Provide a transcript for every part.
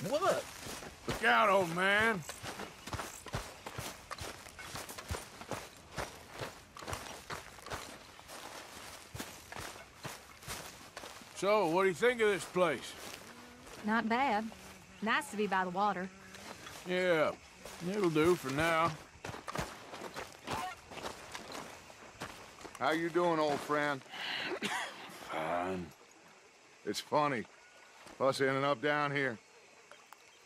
What? Look out, old man. So, what do you think of this place? Not bad. Nice to be by the water. Yeah, it'll do for now. How you doing, old friend? Fine. It's funny, us ending up down here.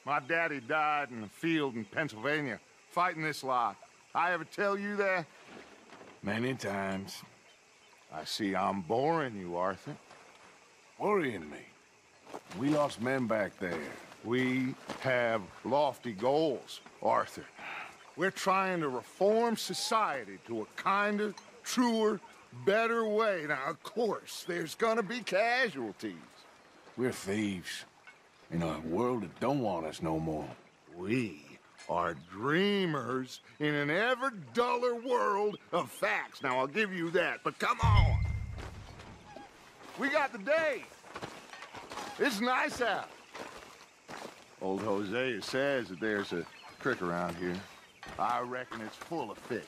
My daddy died in the field in Pennsylvania, fighting this lot. I ever tell you that? Many times. I see I'm boring you, Arthur. Worrying me. We lost men back there. We have lofty goals, Arthur. We're trying to reform society to a kinder, truer, better way. Now, of course, there's gonna be casualties. We're thieves. In a world that don't want us no more. We are dreamers in an ever duller world of facts. Now, I'll give you that, but come on. We got the day. It's nice out. Old Hosea says that there's a creek around here. I reckon it's full of fish.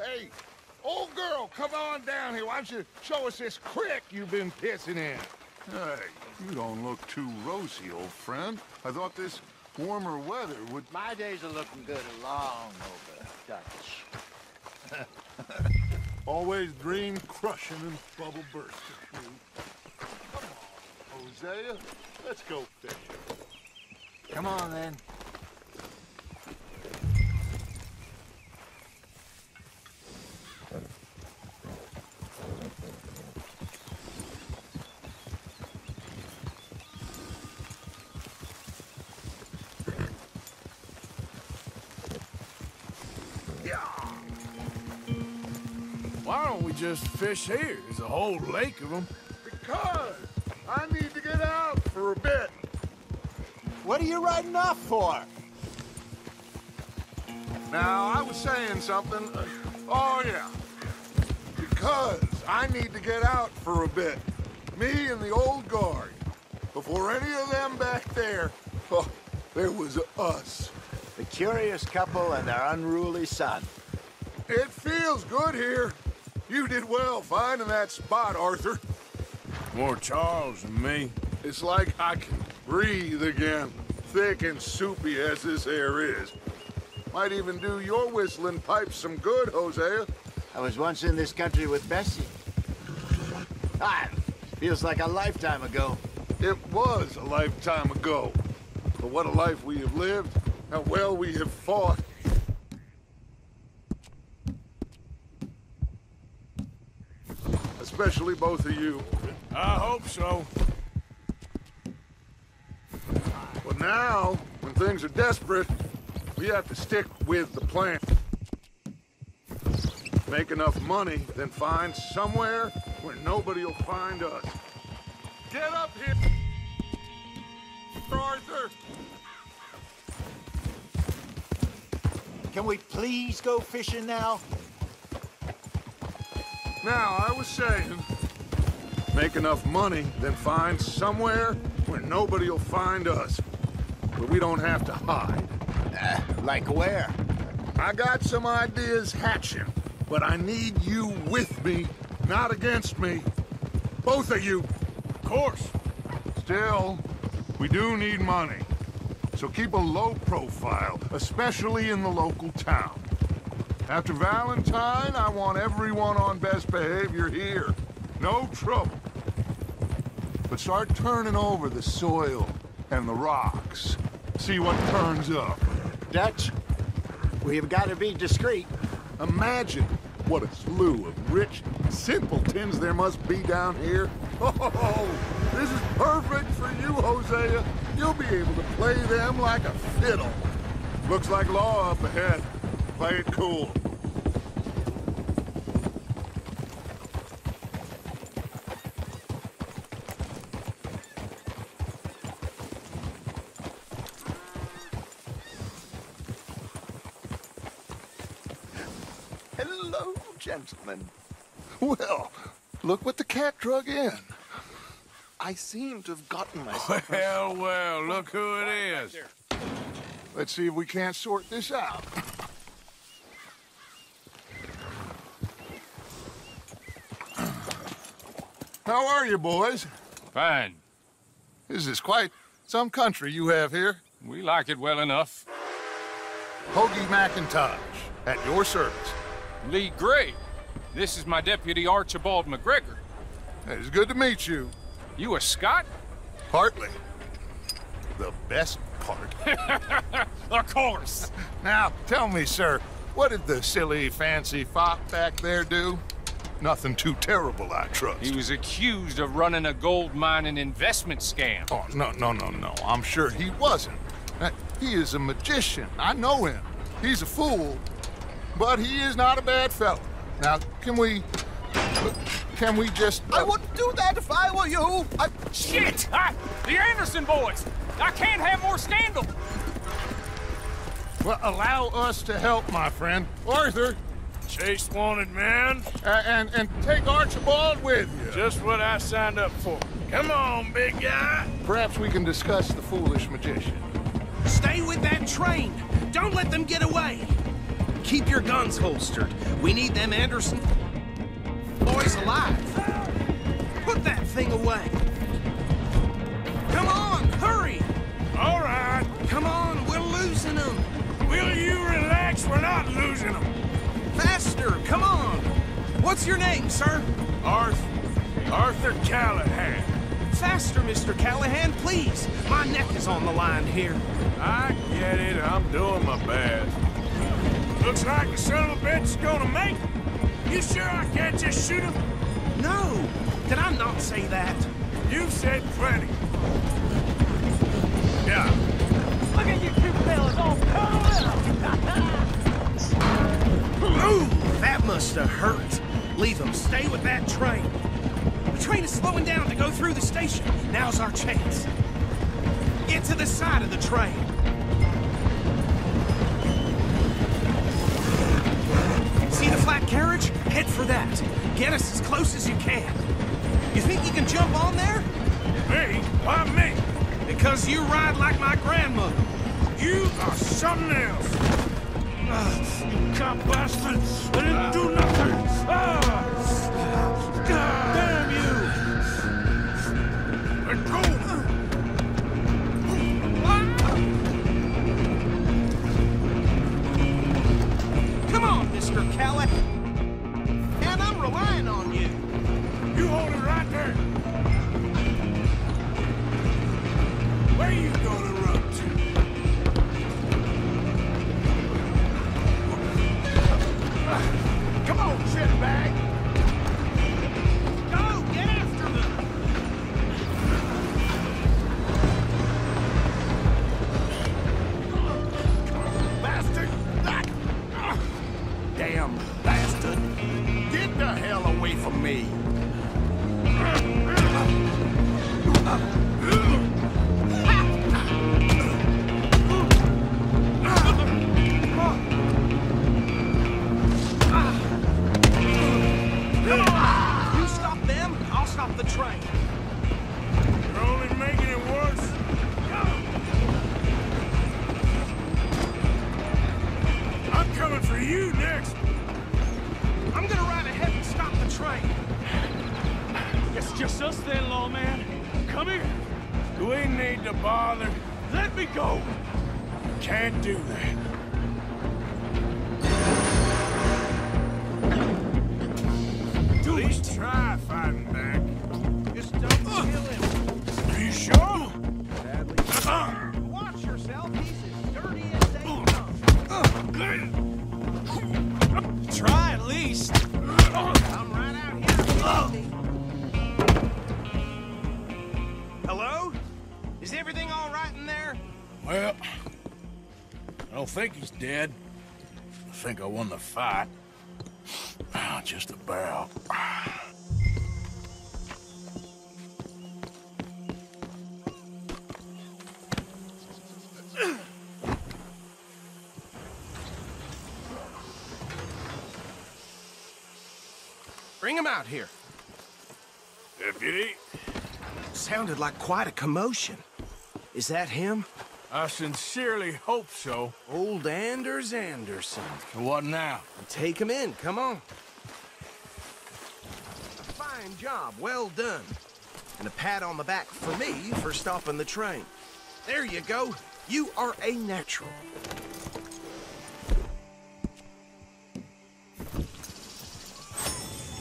Hey, old girl, come on down here. Why don't you show us this creek you've been pissing in? Hey, you don't look too rosy, old friend. I thought this warmer weather would... My days are looking good along over, Dutch. Always dream crushing and bubble bursting, you. Come on, Hosea. Let's go fishing. Come on, then. Why don't we just fish here? There's a whole lake of them. Because I need to get out for a bit. What are you riding off for? Now, I was saying something. Oh, yeah. Because I need to get out for a bit. Me and the old guard. Before any of them back there, oh, there was us. The curious couple and their unruly son. It feels good here. You did well finding that spot, Arthur. More Charles than me. It's like I can breathe again, thick and soupy as this air is. Might even do your whistling pipes some good, Hosea. I was once in this country with Bessie. Feels like a lifetime ago. It was a lifetime ago. But what a life we have lived, how well we have fought. Especially both of you. I hope so. But now, when things are desperate, we have to stick with the plan. Make enough money, then find somewhere where nobody will find us. Get up here, Arthur! Can we please go fishing now? Now, I was saying, make enough money, then find somewhere where nobody will find us. Where we don't have to hide. Like where? I got some ideas hatching, but I need you with me, not against me. Both of you. Of course. Still, we do need money. So keep a low profile, especially in the local town. After Valentine, I want everyone on best behavior here. No trouble. But start turning over the soil and the rocks. See what turns up. Dutch, we've got to be discreet. Imagine what a slew of rich simpletons there must be down here. Oh, this is perfect for you, Hosea. You'll be able to play them like a fiddle. Looks like law up ahead. Play it cool. Hello, gentlemen. Well, look what the cat drug in. I seem to have gotten myself... Well, look who it is. Let's see if we can't sort this out. How are you, boys? Fine. This is quite some country you have here. We like it well enough. Hoagie McIntosh, at your service. Lee Gray. This is my deputy Archibald McGregor. It's good to meet you. You a Scot? Partly. The best part. Of course. Now, tell me, sir, what did the silly, fancy fop back there do? Nothing too terrible, I trust. He was accused of running a gold mining investment scam. Oh, no. I'm sure he wasn't. He is a magician. I know him. He's a fool, but he is not a bad fellow. Now, can we just... I wouldn't do that if I were you. Shit! The Anderson boys! I can't have more scandal! Well, allow us to help, my friend. Arthur, Chase wanted man. and take Archibald with you. Just what I signed up for. Come on, big guy. Perhaps we can discuss the foolish magician. Stay with that train. Don't let them get away. Keep your guns holstered. We need them Anderson boys alive. Put that thing away. Come on, hurry. All right. Come on, we're losing them. Will you relax? We're not losing them. Faster, come on. What's your name, sir? Arthur Callahan. Faster, Mr. Callahan, please. My neck is on the line here. I get it. I'm doing my best. Looks like the son of a bitch is gonna make it. You sure I can't just shoot him? No, did I not say that? You've said plenty. Yeah. Look at you two fellas all curled up. Ooh, that must have hurt. Leave them. Stay with that train. The train is slowing down to go through the station. Now's our chance. Get to the side of the train. See the flat carriage? Head for that. Get us as close as you can. You think you can jump on there? Me? Why me? Because you ride like my grandmother. You are something else. You cop bastard! I didn't do nothing! Damn you! Let go! Come on, Mr. Callahan. And I'm relying on you. You hold it right there! Where you gonna run to? Come on, shitbag! Go, get after them! Bastard! Damn bastard! Get the hell away from me! You stop them, I'll stop the train. You're only making it worse. I'm coming for you next. I'm gonna ride ahead and stop the train. It's just us then, lawman. Come here. Do we need to bother? Let me go. Can't do that. At least try fighting back. Just don't kill him. Are you sure? Watch yourself, he's as dirty as they come. Try at least. I'm right out here. Hello? Is everything all right in there? Well, don't think he's dead. I think I won the fight. Just about. Bring him out here. Deputy? Sounded like quite a commotion. Is that him? I sincerely hope so. Old Anders Anderson. What now? Take him in, come on. Fine job, well done. And a pat on the back for me for stopping the train. There you go. You are a natural.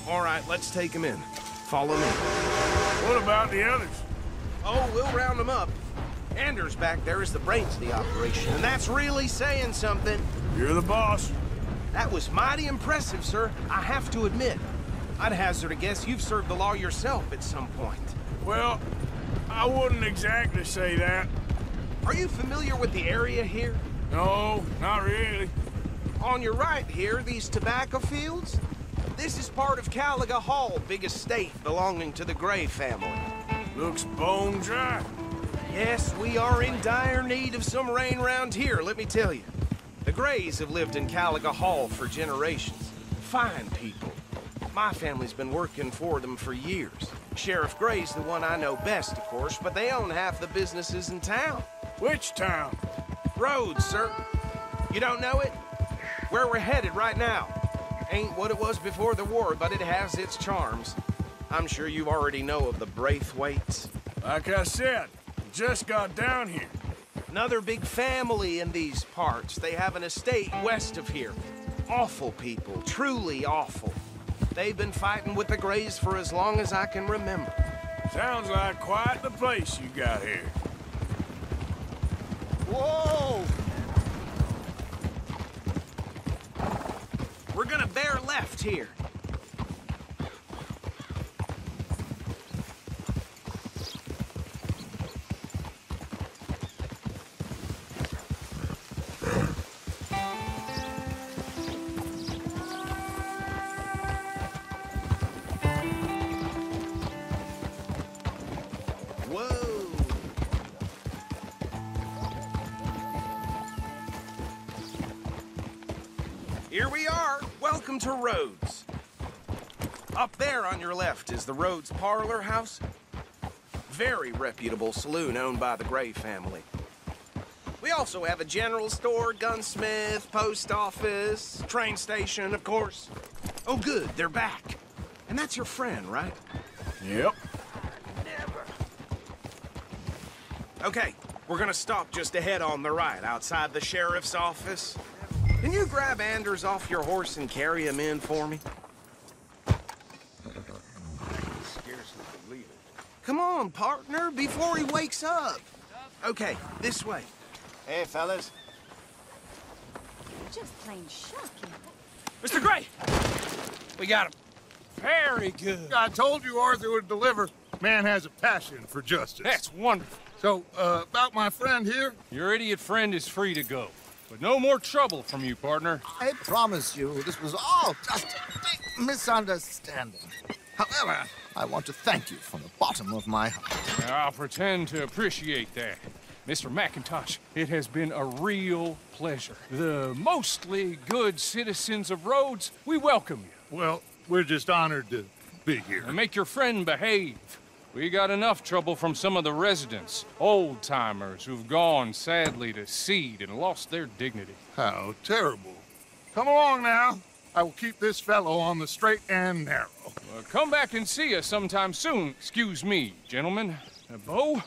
All right, let's take him in. Follow me. What about the others? Oh, we'll round them up. Anders back there is the brains of the operation, and that's really saying something. You're the boss. That was mighty impressive, sir. I have to admit. I'd hazard a guess you've served the law yourself at some point. Well, I wouldn't exactly say that. Are you familiar with the area here? No, not really. On your right here, these tobacco fields? This is part of Caliga Hall, big estate belonging to the Gray family. Looks bone dry. Yes, we are in dire need of some rain round here, let me tell you. The Grays have lived in Caliga Hall for generations. Fine people. My family's been working for them for years. Sheriff Gray's the one I know best, of course, but they own half the businesses in town. Which town? Rhodes, sir. You don't know it? Where we're headed right now. Ain't what it was before the war, but it has its charms. I'm sure you already know of the Braithwaites. Like I said, just got down here. Another big family in these parts. They have an estate west of here. Awful people, truly awful. They've been fighting with the Grays for as long as I can remember. Sounds like quite the place you got here. Whoa! We're gonna bear left here. Here we are. Welcome to Rhodes. Up there on your left is the Rhodes Parlor House. Very reputable saloon owned by the Gray family. We also have a general store, gunsmith, post office, train station, of course. Oh, good, they're back. And that's your friend, right? Yep. Okay, we're gonna stop just ahead on the right, outside the sheriff's office. Can you grab Anders off your horse and carry him in for me? Scarcely believe it. Come on, partner, before he wakes up. Okay, this way. Hey, fellas. Just plain shocking. Mr. Gray! We got him. Very good. I told you Arthur would deliver. Man has a passion for justice. That's wonderful. So, about my friend here? Your idiot friend is free to go. But no more trouble from you, partner. I promise you, this was all just a big misunderstanding. However, I want to thank you from the bottom of my heart. I'll pretend to appreciate that. Mr. McIntosh, it has been a real pleasure. The mostly good citizens of Rhodes, we welcome you. Well, we're just honored to be here. And make your friend behave. We got enough trouble from some of the residents, old-timers who've gone, sadly, to seed and lost their dignity. How terrible. Come along now. I will keep this fellow on the straight and narrow. Well, come back and see us sometime soon. Excuse me, gentlemen. Bo,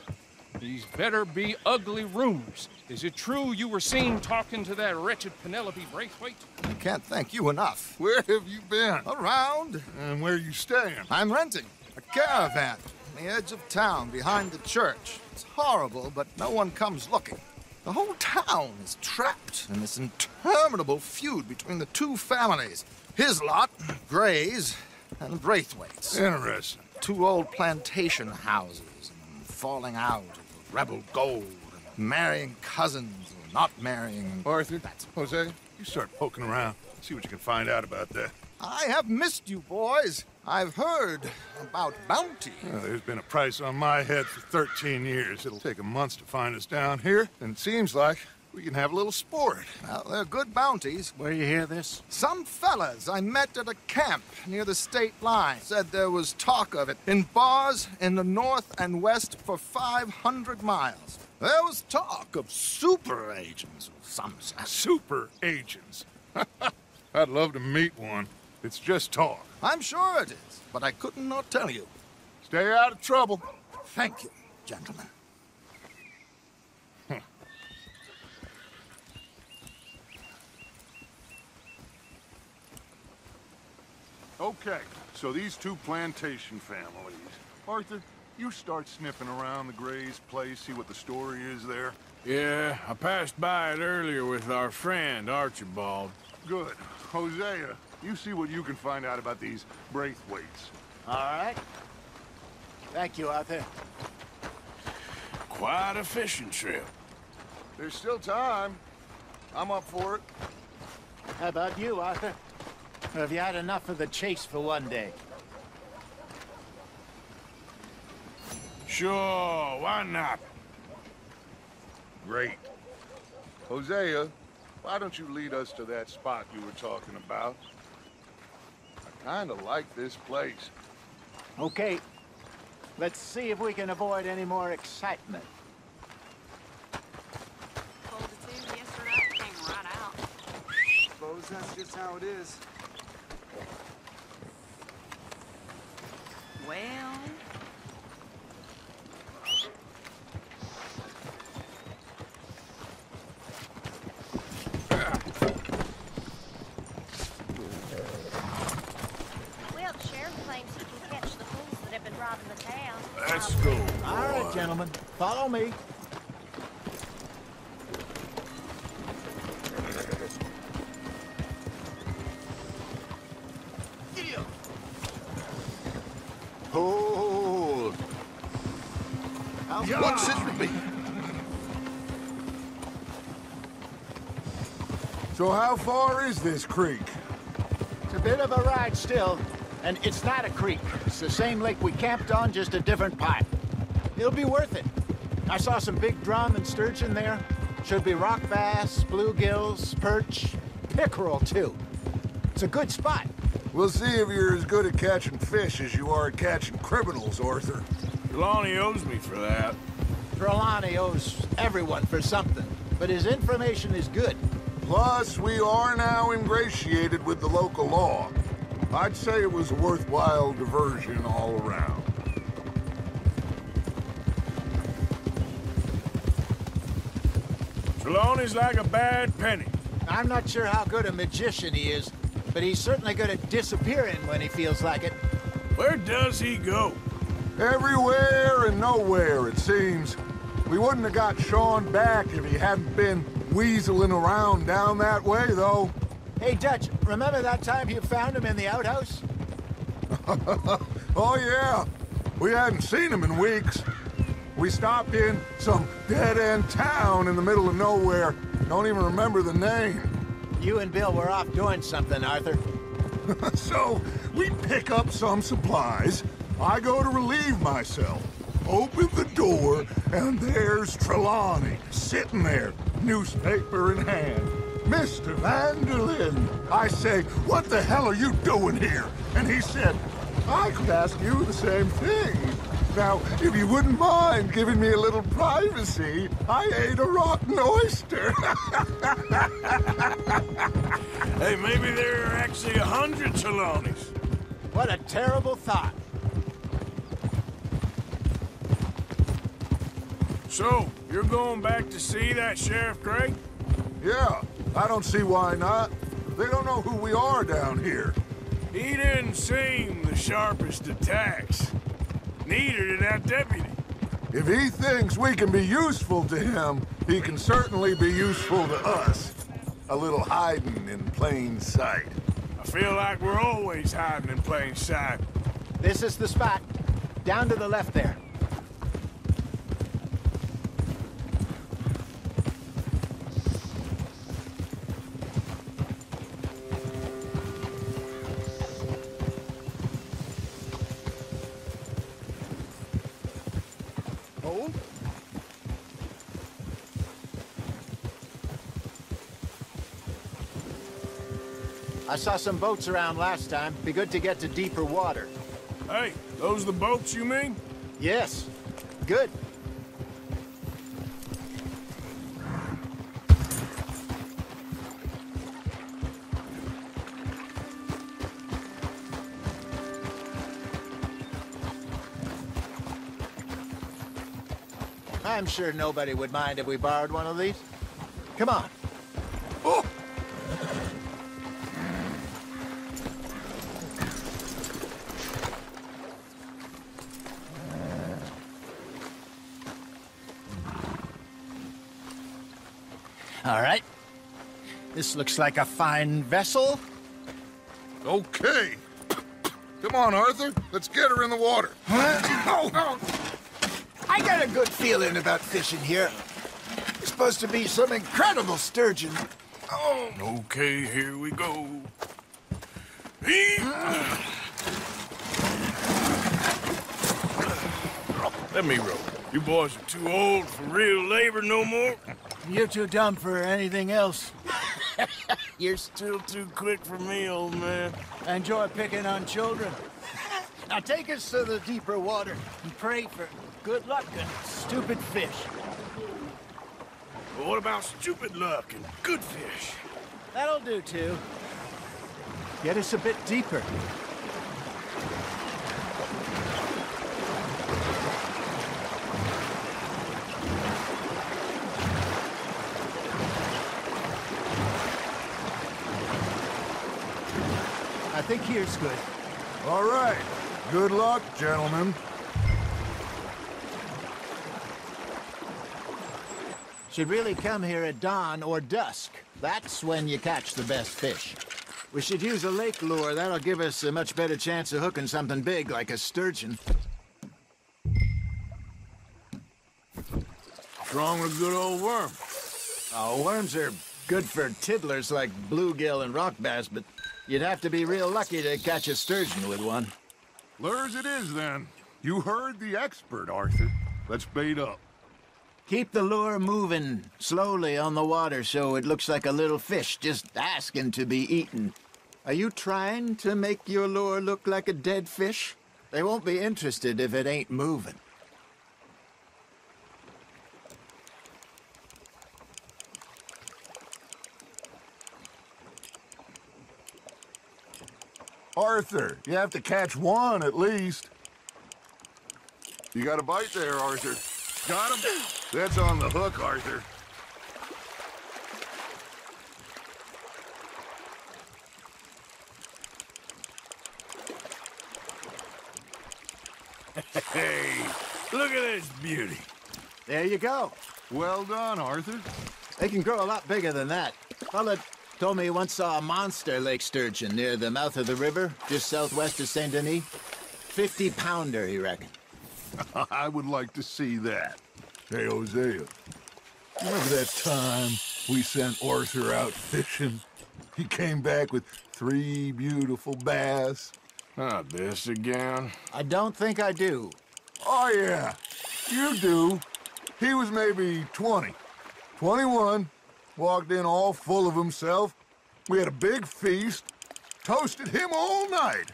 these better be ugly rumors. Is it true you were seen talking to that wretched Penelope Braithwaite? I can't thank you enough. Where have you been? Around, And where are you staying? I'm renting a caravan on the edge of town behind the church. It's horrible, but no one comes looking. The whole town is trapped in this interminable feud between the two families. His lot, Gray's, and Braithwaite's. Interesting. Two old plantation houses, and falling out of rebel gold, and marrying cousins, not marrying. Arthur, Jose, you start poking around. See what you can find out about that. I have missed you, boys. I've heard about bounty. Well, there's been a price on my head for 13 years. It'll take 'em months to find us down here, and it seems like we can have a little sport. Well, they're good bounties. Where you hear this? Some fellas I met at a camp near the state line said there was talk of it in bars in the north and west for 500 miles. There was talk of super agents, some said. Super agents. I'd love to meet one. It's just talk. I'm sure it is, but I couldn't not tell you. Stay out of trouble. Thank you, gentlemen. Okay, so these two plantation families. Arthur, you start sniffing around the Gray's place, see what the story is there. Yeah, I passed by it earlier with our friend, Archibald. Good. Hosea, you see what you can find out about these Braithwaites. All right. Thank you, Arthur. Quite a fishing trip. There's still time. I'm up for it. How about you, Arthur? Or have you had enough of the chase for one day? Sure, why not? Great. Hosea, why don't you lead us to that spot you were talking about? I kind of like this place. Okay. Let's see if we can avoid any more excitement. Pulled the tube yesterday, came right out. Suppose that's just how it is. Well... Well, the sheriff claims he can catch the fools that have been robbing the town. Let's go. All right, gentlemen. Follow me. Hold. What's it be? So how far is this creek? It's a bit of a ride still, and it's not a creek. It's the same lake we camped on, just a different pipe. It'll be worth it. I saw some big drum and sturgeon there. Should be rock bass, bluegills, perch, pickerel too. It's a good spot. We'll see if you're as good at catching fish as you are at catching criminals, Arthur. Trelawney owes me for that. Trelawney owes everyone for something, but his information is good. Plus, we are now ingratiated with the local law. I'd say it was a worthwhile diversion all around. Trelawney's like a bad penny. I'm not sure how good a magician he is, but he's certainly good at disappearing when he feels like it. Where does he go? Everywhere and nowhere, it seems. We wouldn't have got Sean back if he hadn't been weaseling around down that way, though. Hey, Dutch, remember that time you found him in the outhouse? Oh, yeah. We hadn't seen him in weeks. We stopped in some dead-end town in the middle of nowhere. Don't even remember the name. You and Bill were off doing something, Arthur. So, we pick up some supplies. I go to relieve myself. Open the door, and there's Trelawney, sitting there, newspaper in hand. Mr. Van der Linde. I say, what the hell are you doing here? And he said, I could ask you the same thing. Now, if you wouldn't mind giving me a little privacy, I ate a rotten oyster. Hey, maybe there are actually 100 Trelawneys. What a terrible thought. So, you're going back to see that Sheriff Gray? Yeah, I don't see why not. They don't know who we are down here. He didn't seem the sharpest attacks. Neither did that deputy. If he thinks we can be useful to him, he can certainly be useful to us. A little hiding in plain sight. I feel like we're always hiding in plain sight. This is the spot. Down to the left there. I saw some boats around last time. Be good to get to deeper water. Hey, those the boats you mean? Yes. Good. I'm sure nobody would mind if we borrowed one of these. Come on. Oh! All right. This looks like a fine vessel. Okay. Come on, Arthur. Let's get her in the water. I got a good feeling about fishing here. It's supposed to be some incredible sturgeon. Oh. Okay, here we go. Let me row. You boys are too old for real labor no more. You're too dumb for anything else. You're still too quick for me, old man. I enjoy picking on children. Now take us to the deeper water and pray for good luck and stupid fish. But what about stupid luck and good fish? That'll do, too. Get us a bit deeper. I think here's good. All right. Good luck, gentlemen. Should really come here at dawn or dusk. That's when you catch the best fish. We should use a lake lure. That'll give us a much better chance of hooking something big like a sturgeon. What's wrong with a good old worm? Oh, worms are good for tiddlers like bluegill and rock bass, but you'd have to be real lucky to catch a sturgeon with one. Lures it is, then. You heard the expert, Arthur. Let's bait up. Keep the lure moving slowly on the water so it looks like a little fish just asking to be eaten. Are you trying to make your lure look like a dead fish? They won't be interested if it ain't moving. Arthur, you have to catch one at least. You got a bite there, Arthur. Got him? That's on the hook, Arthur. Hey, look at this beauty. There you go. Well done, Arthur. They can grow a lot bigger than that. Fella told me he once saw a monster lake sturgeon near the mouth of the river, just southwest of Saint Denis. 50-pounder, he reckoned. I would like to see that. Hey, Hosea, remember that time we sent Arthur out fishing? He came back with 3 beautiful bass. Not this again. I don't think I do. Oh, yeah, you do. He was maybe 20, 21, walked in all full of himself. We had a big feast, toasted him all night.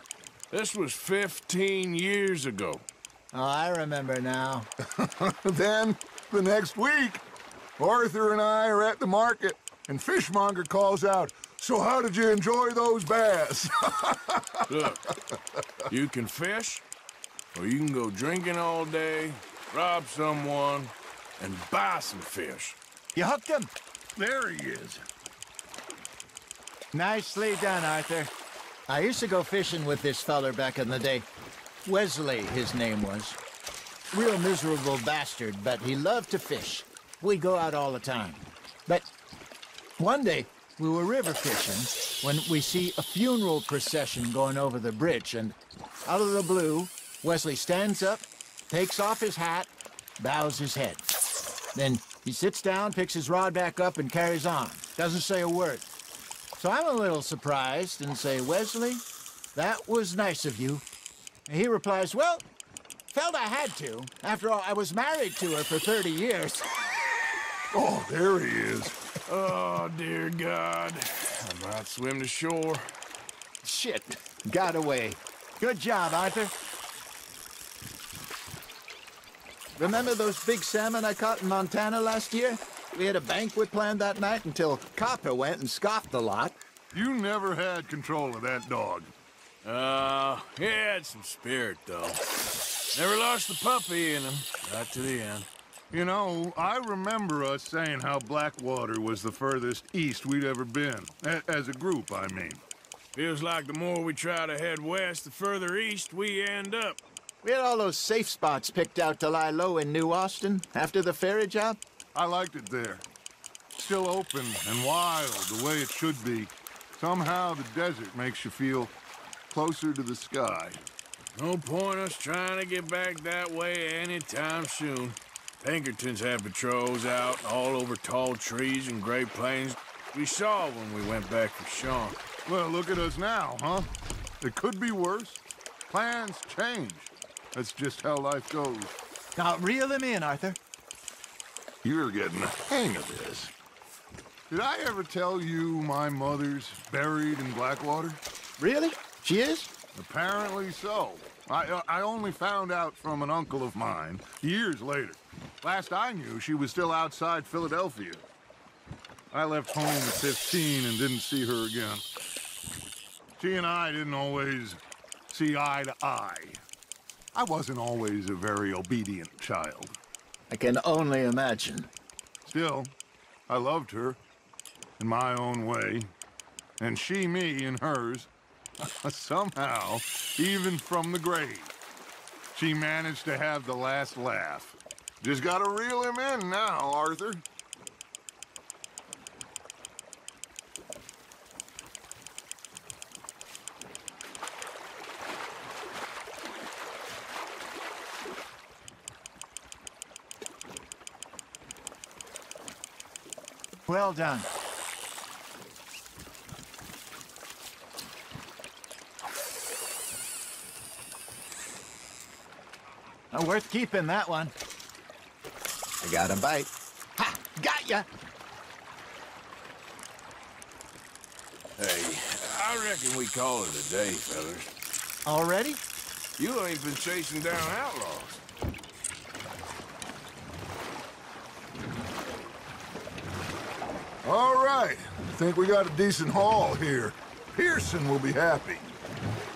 This was 15 years ago. Oh, I remember now. Then, the next week, Arthur and I are at the market, and Fishmonger calls out, "So how did you enjoy those bass?" Look, you can fish, or you can go drinking all day, rob someone, and buy some fish. You hooked him. There he is. Nicely done, Arthur. I used to go fishing with this feller back in the day. Wesley, his name was. Real miserable bastard, but he loved to fish. We'd go out all the time. But one day, we were river fishing when we see a funeral procession going over the bridge, and out of the blue, Wesley stands up, takes off his hat, bows his head. Then he sits down, picks his rod back up, and carries on. Doesn't say a word. So I'm a little surprised and say, "Wesley, that was nice of you." And he replies, "Well, felt I had to. After all, I was married to her for 30 years. Oh, there he is. Oh, dear God. I might swim to shore. Shit. Got away. Good job, Arthur. Remember those big salmon I caught in Montana last year? We had a banquet planned that night until Copper went and scoffed the lot. You never had control of that dog. He had some spirit, though. Never lost the puppy in him. Right to the end. You know, I remember us saying how Blackwater was the furthest east we'd ever been. As a group, I mean. Feels like the more we try to head west, the further east we end up. We had all those safe spots picked out to lie low in New Austin after the ferry job. I liked it there. Still open and wild, the way it should be. Somehow the desert makes you feel closer to the sky. No point us trying to get back that way anytime soon. Pinkertons had patrols out all over tall trees and Great Plains. We saw when we went back for Sean. Well, look at us now, huh? It could be worse. Plans change. That's just how life goes. Now, reel them in, Arthur. You're getting the hang of this. Did I ever tell you my mother's buried in Blackwater? Really? She is? Apparently so. I only found out from an uncle of mine years later. Last I knew, she was still outside Philadelphia. I left home at 15 and didn't see her again. She and I didn't always see eye to eye. I wasn't always a very obedient child. I can only imagine. Still, I loved her in my own way, and she me in hers. Somehow, even from the grave, she managed to have the last laugh. Just gotta reel him in now, Arthur. Well done. Worth keeping, that one. I got a bite. Ha! Got ya! Hey, I reckon we call it a day, fellas. Already? You ain't been chasing down outlaws. All right. I think we got a decent haul here. Pearson will be happy.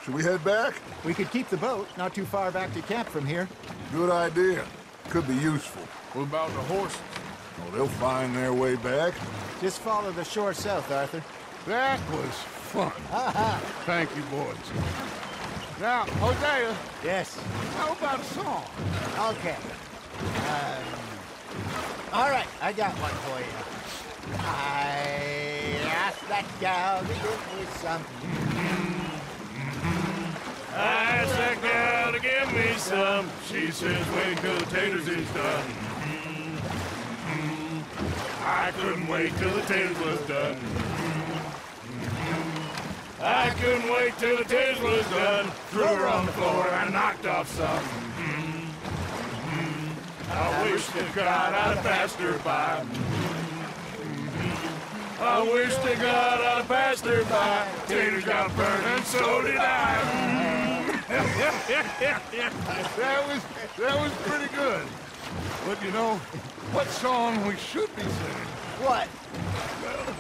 Should we head back? We could keep the boat not too far back to camp from here. Good idea. Could be useful. What about the horses? Oh, they'll find their way back. Just follow the shore south, Arthur. That was fun. Thank you, boys. Now, Hosea. Yes? How about a song? Okay. All right, I got one for you. I asked that gal to give me some. I asked that gal to give me some. She says, wait till the taters is done. I couldn't wait till the taters was done. I couldn't wait till the taters was done. Threw her on the floor and I knocked off some. I wish to God I'd have passed her by. I wish to God I'd have passed her by. Taters got burned and so did I. That was pretty good. But you know, what song we should be singing? What? Well,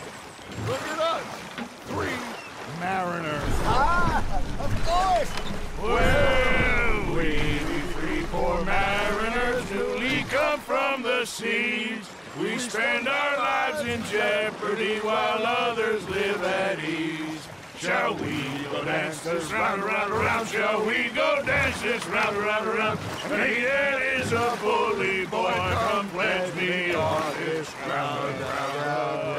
look at us. 3 mariners. Ah, of course. Well, we be 3 poor mariners newly come from the seas. We spend our lives in jeopardy while others live at ease. Shall we go dance this round, around, around? Shall we go dance this round, around, around? Hey, that is a bully boy. Come pledge me on this ground, ground.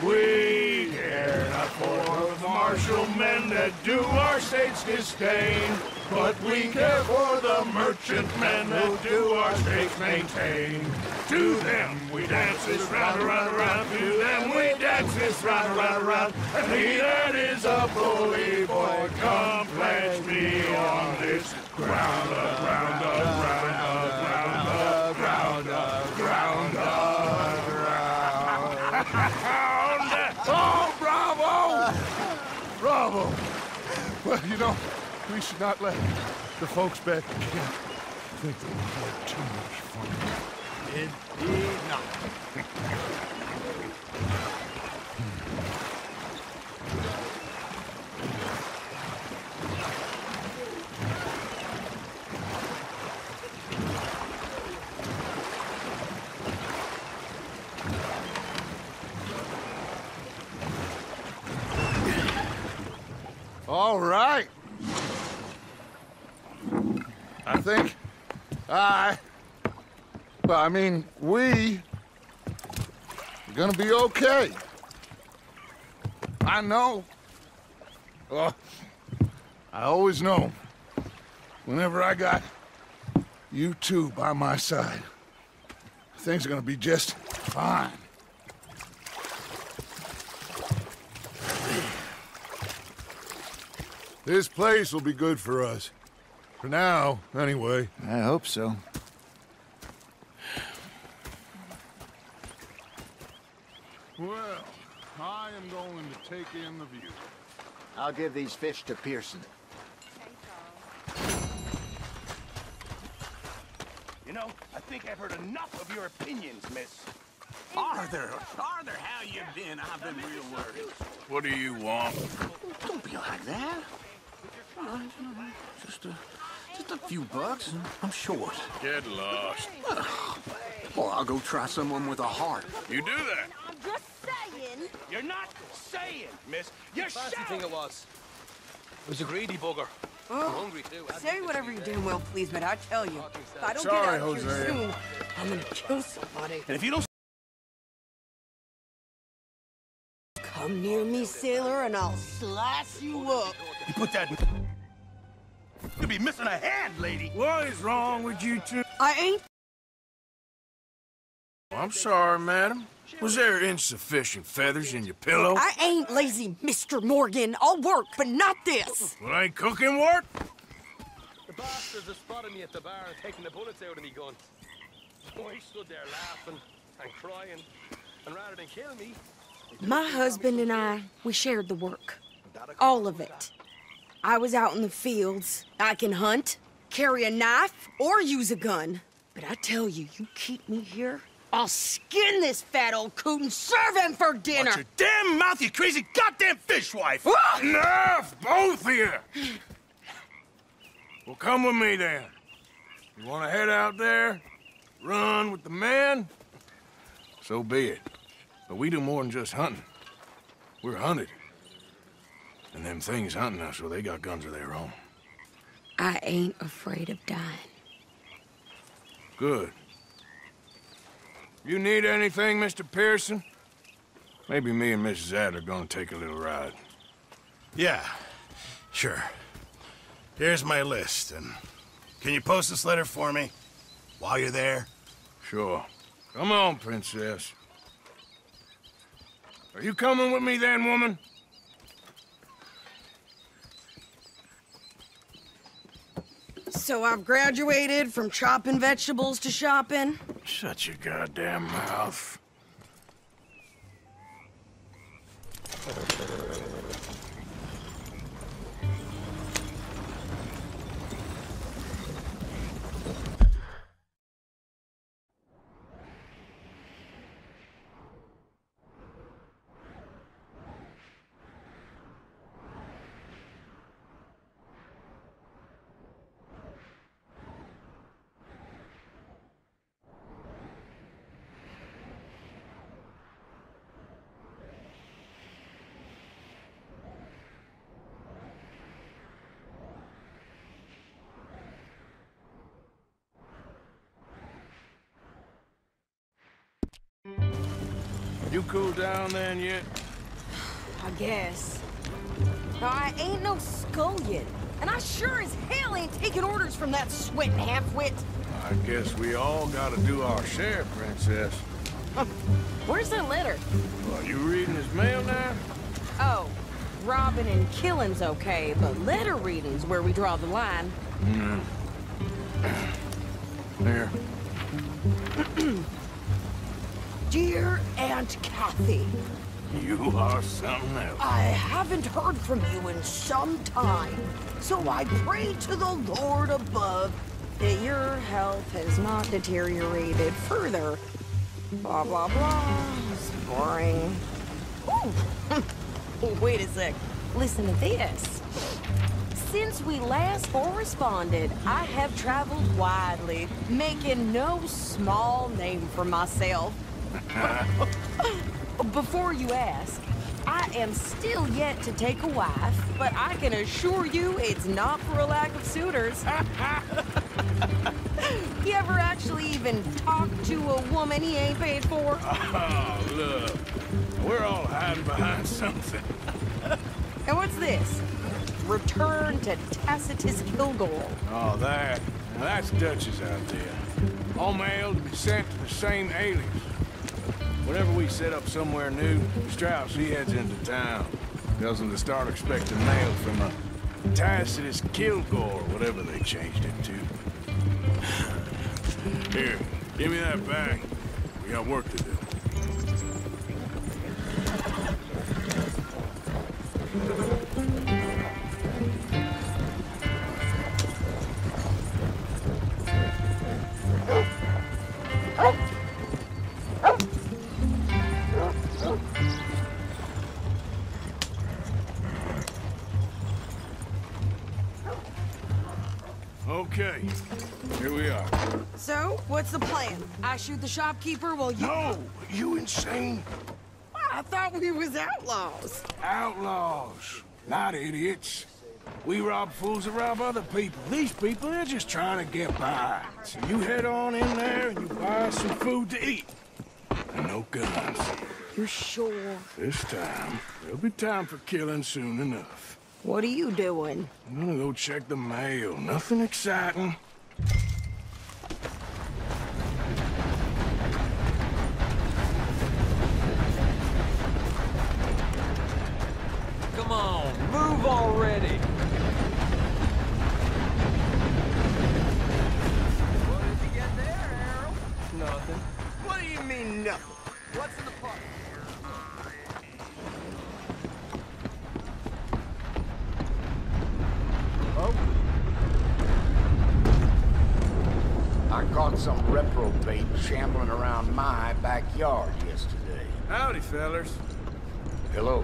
We care not for the martial men that do our state's disdain, but we care for the merchant men that do our states maintain. To them we dance this round, around, around. To them we dance this round, around, around. And he that is a bully boy, come pledge me on this ground, ground, ground, ground, ground, ground, ground. Oh, bravo! trouble. Well, you know, we should not let the folks back at camp think that we had too much fun. Indeed not. All right. I think we are gonna be okay. I know. Well, I always know whenever I got you two by my side, things are gonna be just fine. This place will be good for us. For now, anyway. I hope so. Well, I am going to take in the view. I'll give these fish to Pearson. You know, I think I've heard enough of your opinions, miss. Arthur, how you been? I've been real worried. What do you want? Don't be like that. Just a few bucks, and I'm short. Get lost. Or I'll go try someone with a heart. You do that? I'm just saying. You're not saying, miss. You're Fancy shouting. thing it was. It was a greedy bugger. I'm hungry too. Say whatever you damn well please, but I tell you, if I don't Sorry, get out of here Hosea. soon, I'm gonna kill somebody. And if you don't... Come near me, sailor, and I'll slice you up. You put that... You'll be missing a hand, lady. What is wrong with you two? I ain't... I'm sorry, madam. Was there insufficient feathers in your pillow? I ain't lazy, Mr. Morgan. I'll work, but not this. Well, ain't cooking work? The bastards have spotted me at the bar and taken the bullets out of me gun. So I stood there laughing and crying, and rather than kill me... My husband and I, we shared the work. All of it. I was out in the fields. I can hunt, carry a knife, or use a gun. But I tell you, you keep me here, I'll skin this fat old coot and serve him for dinner. Watch your damn mouth, you crazy goddamn fishwife! Enough, both of you! Well, come with me then. You want to head out there, run with the men? So be it. But we do more than just hunting. We're hunted. And them things hunting us, so they got guns of their own. I ain't afraid of dying. Good. You need anything, Mr. Pearson? Maybe me and Mrs. Zad are gonna take a little ride. Yeah, sure. Here's my list, and can you post this letter for me while you're there? Sure. Come on, Princess. Are you coming with me then, woman? So I've graduated from chopping vegetables to shopping? Shut your goddamn mouth. You cool down then yet? I guess. Now, I ain't no scullion, and I sure as hell ain't taking orders from that sweating half-wit. I guess we all gotta do our share, Princess. Where's that letter? Are you reading his mail now? Oh, robbing and killing's okay, but letter reading's where we draw the line. Here. Dear Aunt Kathy, You are something else. I haven't heard from you in some time, so I pray to the Lord above that your health has not deteriorated further. Blah, blah, blah. It's boring. Ooh. Wait a sec. Listen to this. Since we last corresponded, I have traveled widely, making no small name for myself. Before you ask, I am still yet to take a wife, but I can assure you it's not for a lack of suitors. You ever actually even talk to a woman he ain't paid for? Oh, look. We're all hiding behind something. And what's this? Return to Tacitus Kilgore. Oh, that. Now that's Dutch's out there. All mail to be sent to the same alias. Whenever we set up somewhere new, Strauss, he heads into town. Tells them to start expecting mail from a Tacitus Kilgore, whatever they changed it to. Here, give me that bag. We got work to do. Okay, here we are. So, what's the plan? I shoot the shopkeeper while you... No! You insane? I thought we was outlaws. Outlaws, not idiots. We rob fools that rob other people. These people, they're just trying to get by. So you head on in there and you buy some food to eat. And no guns. You sure? This time, there'll be time for killing soon enough. What are you doing? I'm gonna go check the mail. Nothing exciting. Come on, move already. What did you get there, Harold? Nothing. What do you mean, nothing? What's in the pot? I caught some reprobate shambling around my backyard yesterday. Howdy, fellers. Hello.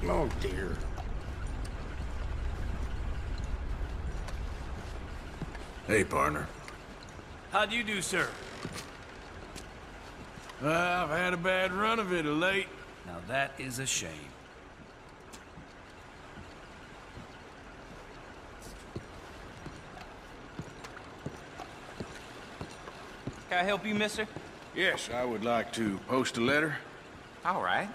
Oh, dear. Hey, partner. How'd you do, sir? I've had a bad run of it of late. Now that is a shame. Can I help you, mister? Yes, I would like to post a letter. All right.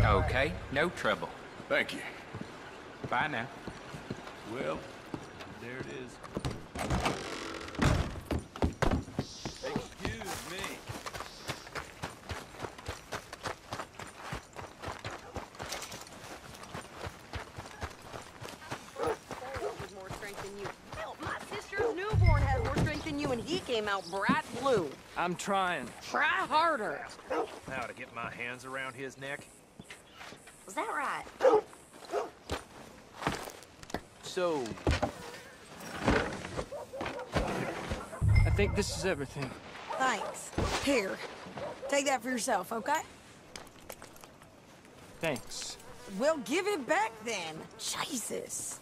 Okay, no trouble. Thank you. Bye now. Well, there it is. Excuse me. More strength than you. Hell, my sister's newborn had more strength than you, and he came out bright blue. I'm trying. Try harder. Now to get my hands around his neck. Was that right? So... I think this is everything. Thanks. Here, take that for yourself, okay? Thanks. Well, give it back then. Jesus.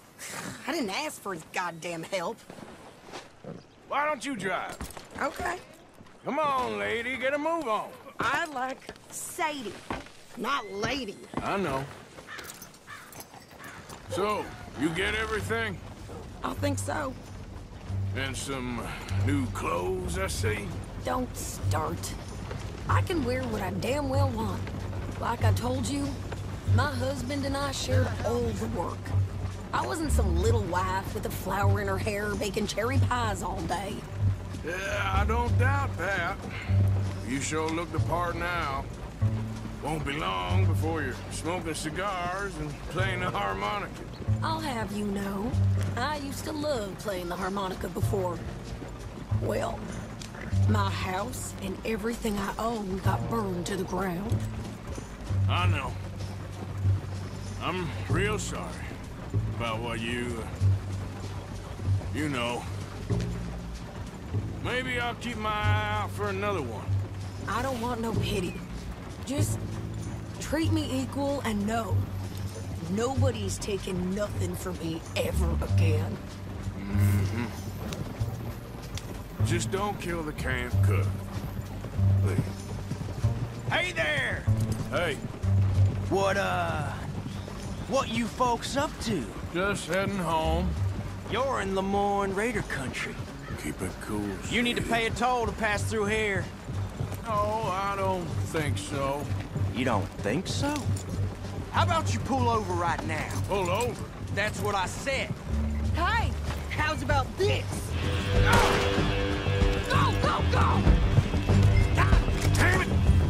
I didn't ask for his goddamn help. Why don't you drive? Okay. Come on, lady, get a move on. I like Sadie, not lady. I know. So, you get everything? I think so. And some new clothes, I see? Don't start. I can wear what I damn well want. Like I told you, my husband and I shared all the work. I wasn't some little wife with a flower in her hair baking cherry pies all day. Yeah, I don't doubt that. You sure look the part now. Won't be long before you're smoking cigars and playing the harmonica. I'll have have you know, I used to love playing the harmonica before. Well, my house and everything I own got burned to the ground. I know. I'm real sorry about what you know. Maybe I'll keep my eye out for another one. I don't want no pity. Just treat me equal and know nobody's taking nothing from me ever again. Mm-hmm. Just don't kill the camp cook. Please. Hey there! Hey. What you folks up to? Just heading home. You're in Lemoyne Raider country. Keep it cool. You need to pay a toll to pass through here. No, I don't think so. You don't think so? How about you pull over right now? Pull over? That's what I said. Hey, how's about this? Go, go, go! Damn it!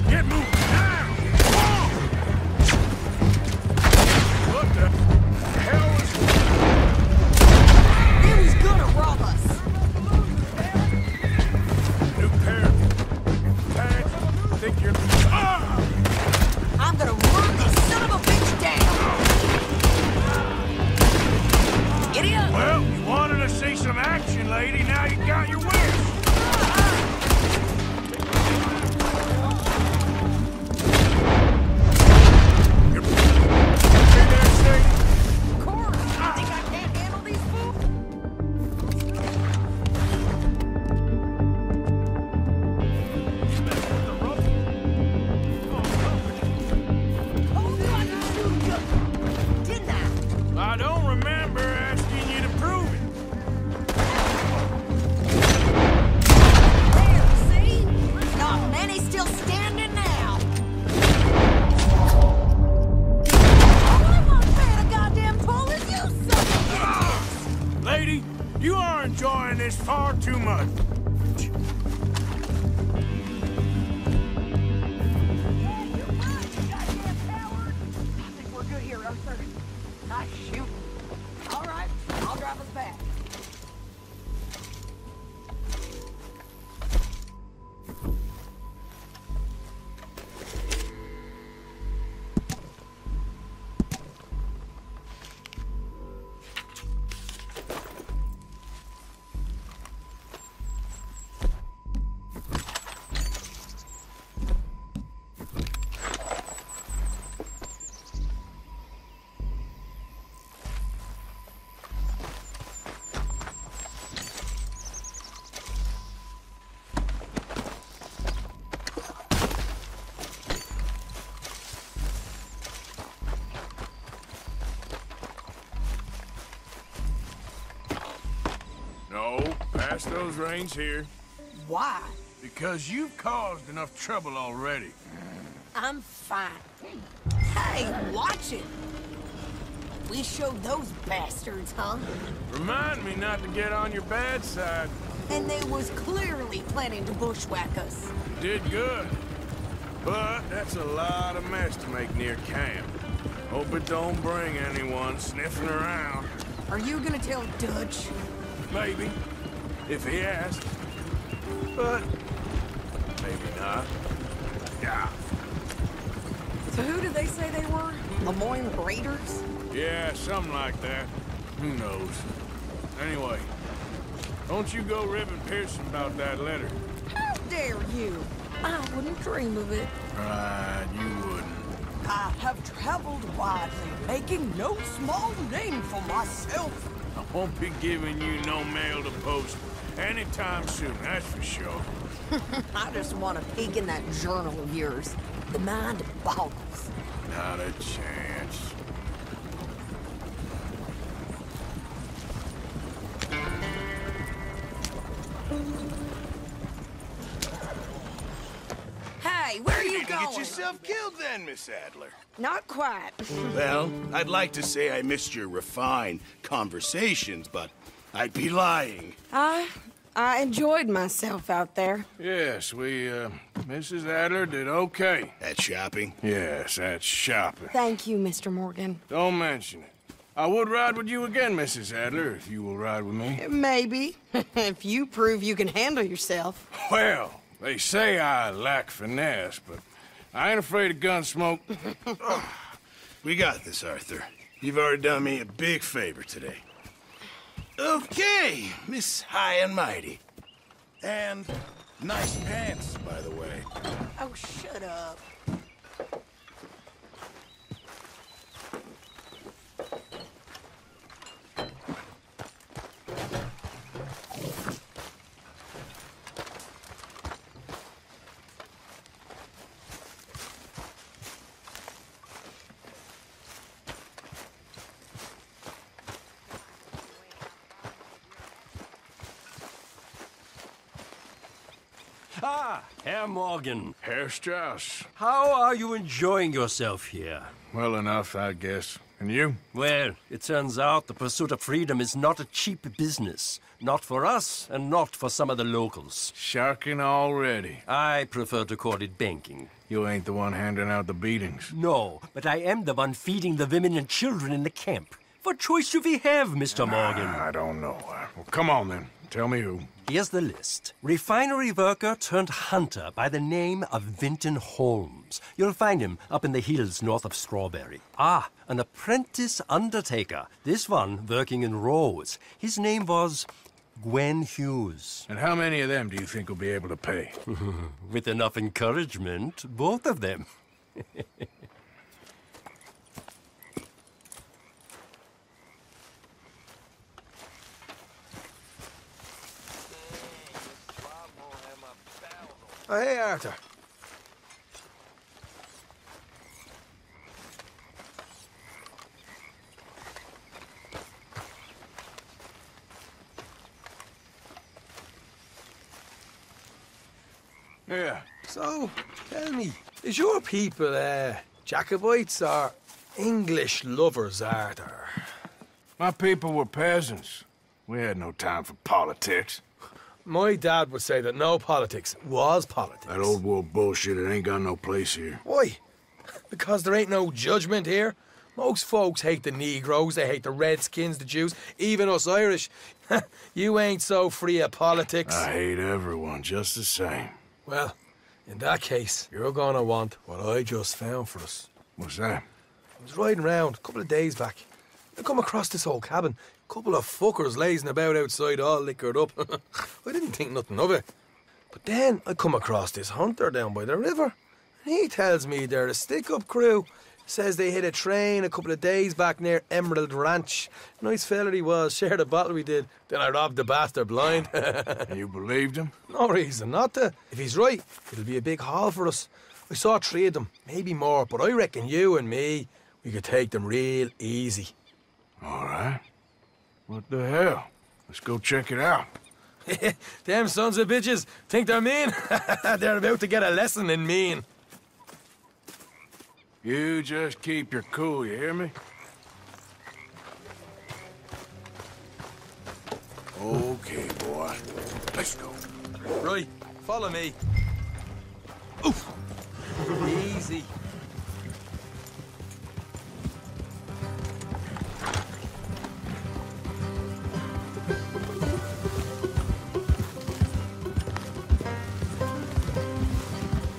Get moving now! What the hell was... He was gonna rob us. New pair of pants. I think you're... I'm gonna run this son of a bitch down. Get in. Well, you wanted to see some action, lady. Now you got your wish. I don't remember asking you to prove it. There, see? Not many still standing now. All I want to pay a goddamn toll is you, son of bitches. Lady, you are enjoying this far too much. We're good here, Arthur. Nice shooting. All right, I'll drive us back. No, pass those reins here. Why? Because you've caused enough trouble already. I'm fine. Hey, watch it. We showed those bastards, huh? Remind me not to get on your bad side. And they was clearly planning to bushwhack us. You did good. But that's a lot of mess to make near camp. Hope it don't bring anyone sniffing around. Are you gonna tell Dutch? Maybe, if he asks. But maybe not. Yeah. So who did they say they were? Lemoyne Raiders? Yeah, something like that. Who knows? Anyway, don't you go ribbing Pearson about that letter. How dare you? I wouldn't dream of it. Right, you wouldn't. I have traveled widely, making no small name for myself. I won't be giving you no mail to post anytime soon, that's for sure. I just want to peek in that journal of yours. The mind boggles. Not a chance. Hey, where are you going? Get yourself killed then, Miss Adler. Not quite. Well, I'd like to say I missed your refined conversations, but I'd be lying. I enjoyed myself out there. Yes, Mrs. Adler did okay. At shopping? Yes, at shopping. Thank you, Mr. Morgan. Don't mention it. I would ride with you again, Mrs. Adler, if you will ride with me. Maybe. If you prove you can handle yourself. Well, they say I lack finesse, but I ain't afraid of gun smoke. We got this, Arthur. You've already done me a big favor today. Okay, Miss High and Mighty. And nice pants, by the way. Oh, shut up. Ah, Herr Morgan. Herr Strauss. How are you enjoying yourself here? Well enough, I guess. And you? Well, it turns out the pursuit of freedom is not a cheap business. Not for us, and not for some of the locals. Sharking already. I prefer to call it banking. You ain't the one handing out the beatings. No, but I am the one feeding the women and children in the camp. What choice do we have, Mr. Morgan? I don't know. Well, come on, then. Tell me who. Here's the list. Refinery worker turned hunter by the name of Vinton Holmes. You'll find him up in the hills north of Strawberry. Ah, an apprentice undertaker. This one working in Rhodes. His name was Gwen Hughes. And how many of them do you think will be able to pay? With enough encouragement, both of them. Oh, hey, Arthur. Yeah. So, tell me, is your people, Jacobites or English lovers, Arthur? My people were peasants. We had no time for politics. My dad would say that no politics was politics. That old world bullshit, it ain't got no place here. Why? Because there ain't no judgment here. Most folks hate the Negroes, they hate the Redskins, the Jews, even us Irish. You ain't so free of politics. I hate everyone just the same. Well, in that case, you're gonna want what I just found for us. What's that? I was riding around a couple of days back. I come across this old cabin. Couple of fuckers lazing about outside all liquored up. I didn't think nothing of it. But then I come across this hunter down by the river. And he tells me they're a stick-up crew. Says they hit a train a couple of days back near Emerald Ranch. Nice fella he was, shared a bottle we did. Then I robbed the bastard blind. You believed him? No reason not to. If he's right, it'll be a big haul for us. I saw 3 of them, maybe more, but I reckon you and me, we could take them real easy. All right. What the hell? Let's go check it out. Them sons of bitches think they're mean. They're about to get a lesson in mean. You just keep your cool, you hear me? Okay, boy. Let's go. Right, follow me. Oof. Easy.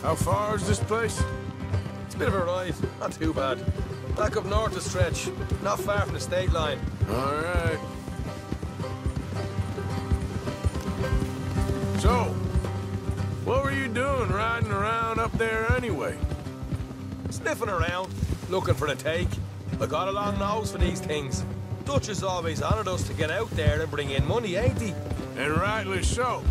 How far is this place? It's a bit of a ride, not too bad. Back up north a stretch, not far from the state line. All right. So, what were you doing riding around up there anyway? Sniffing around, looking for a take. I got a long nose for these things. Dutch has always honoured us to get out there and bring in money, ain't he? And rightly so.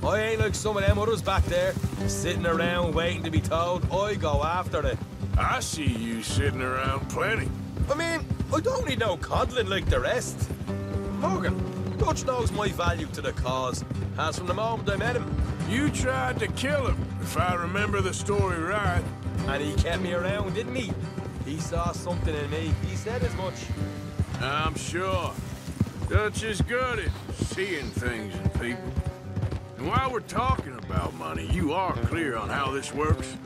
I ain't like some of them others back there, sitting around waiting to be told. I go after it. I see you sitting around plenty. I mean, I don't need no coddling like the rest. Morgan, Dutch knows my value to the cause, as from the moment I met him. You tried to kill him, if I remember the story right. And he kept me around, didn't he? He saw something in me. He said as much. I'm sure. Dutch is good at seeing things in people. And while we're talking about money, you are clear on how this works?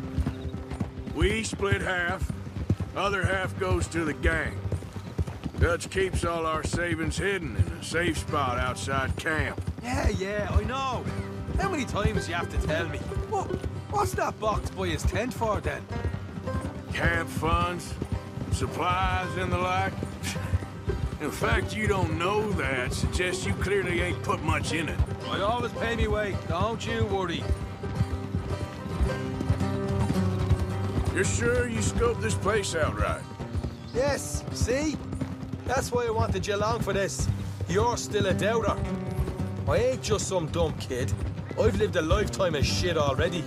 We split half, other half goes to the gang. Dutch keeps all our savings hidden in a safe spot outside camp. Yeah, I know. How many times you have to tell me? What's that box by his tent for, then? Camp funds, supplies, and the like. In fact, you don't know that suggests you clearly ain't put much in it. I'd always pay me way. Don't you worry. You're sure you scoped this place out right? Yes, see? That's why I wanted you along for this. You're still a doubter. I ain't just some dumb kid. I've lived a lifetime of shit already.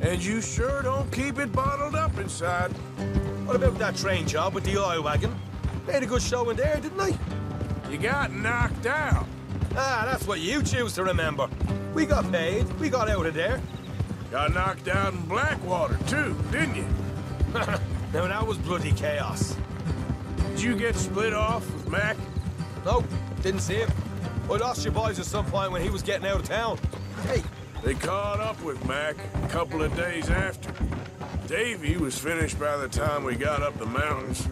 And you sure don't keep it bottled up inside. What about that train job with the oil wagon? Made a good show in there, didn't I? You got knocked out. Ah, that's what you choose to remember. We got paid. We got out of there. Got knocked out in Blackwater, too, didn't you? Now, that was bloody chaos. Did you get split off with Mac? No, didn't see him. I lost your boys at some point when he was getting out of town. Hey. They caught up with Mac a couple of days after. Davy was finished by the time we got up the mountains.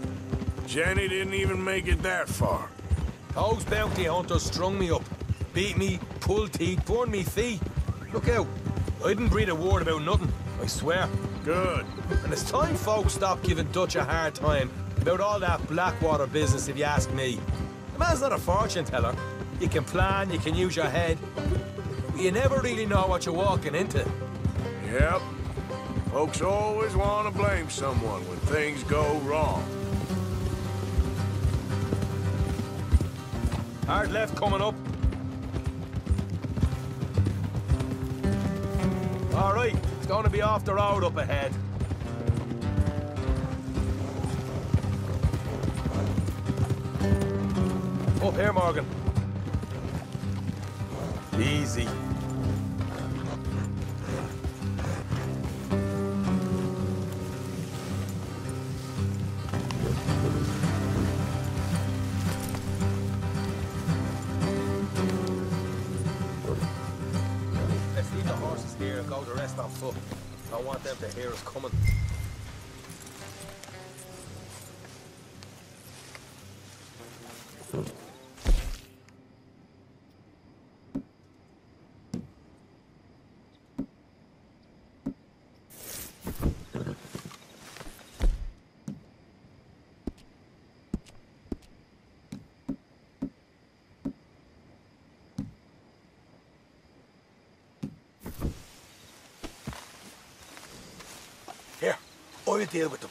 Jenny didn't even make it that far. Those bounty hunters strung me up. Beat me, pulled teeth, burned me feet. Look out. I didn't breathe a word about nothing, I swear. Good. And it's time folks stop giving Dutch a hard time about all that Blackwater business, if you ask me. The man's not a fortune teller. You can plan, you can use your head. But you never really know what you're walking into. Yep. Folks always want to blame someone when things go wrong. Hard left coming up. All right, it's going to be off the road up ahead. Up here, Morgan. Easy. Let's leave the horses here and go the rest on foot. I don't want them to hear us coming. Here, I'll deal with them.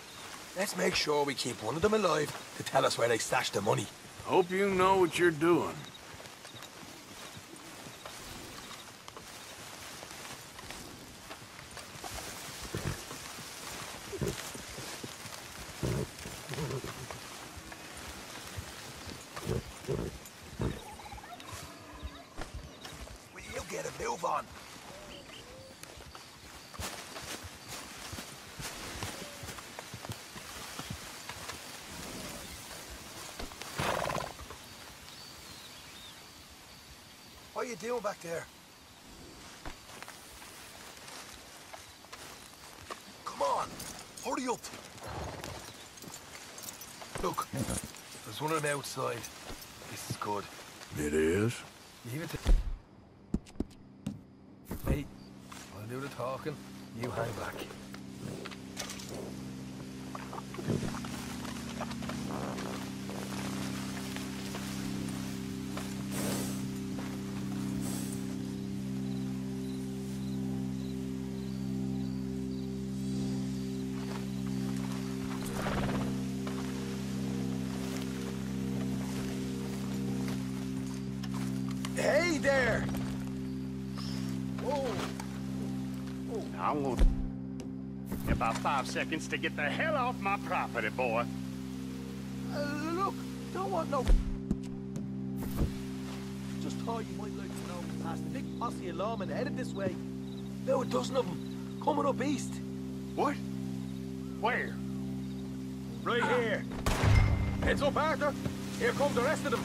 Let's make sure we keep one of them alive to tell us where they stashed the money. Hope you know what you're doing. Will you get a move on? What are you doing back there? Come on, hurry up. Look, there's one on the outside. This is good. It is? Leave it to... Hey, I'll do the talking. You hang back. Hey there! Whoa! I'm gonna... about 5 seconds to get the hell off my property, boy. Look, don't want no... Just thought you might like to know we passed a big posse of lawmen headed this way. Now a dozen of them, coming up east. What? Where? Right here. Heads up, Arthur. Here come the rest of them.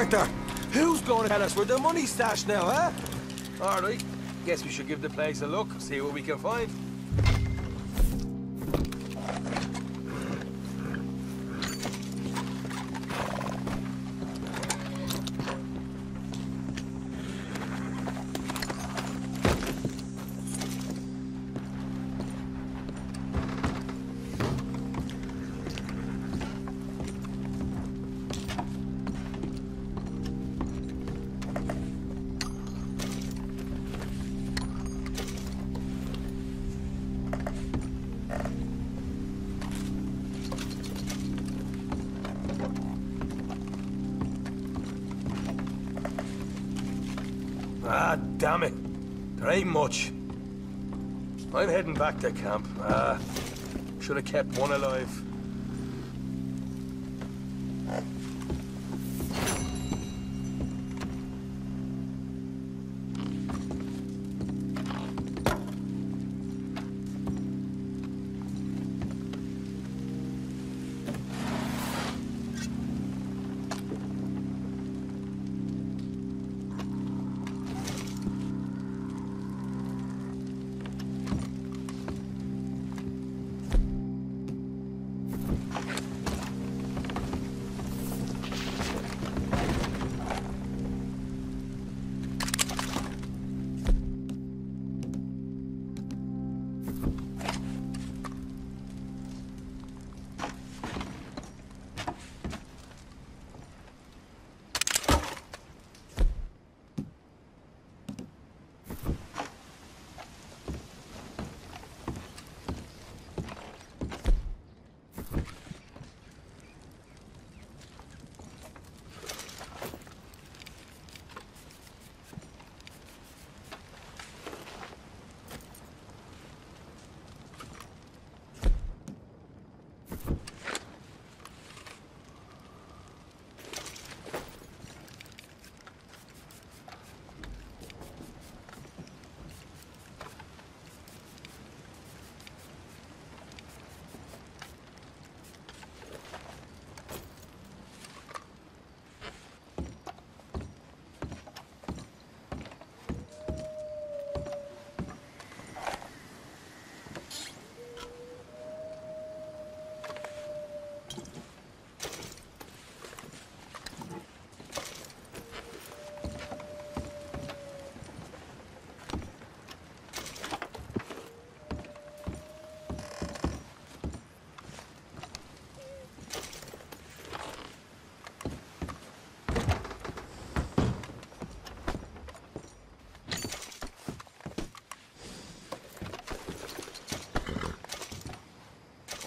Arthur! Who's going to tell us where the money's stashed now, huh? All right. Guess we should give the place a look, see what we can find. Ah, damn it. There ain't much. I'm heading back to camp. Should have kept one alive.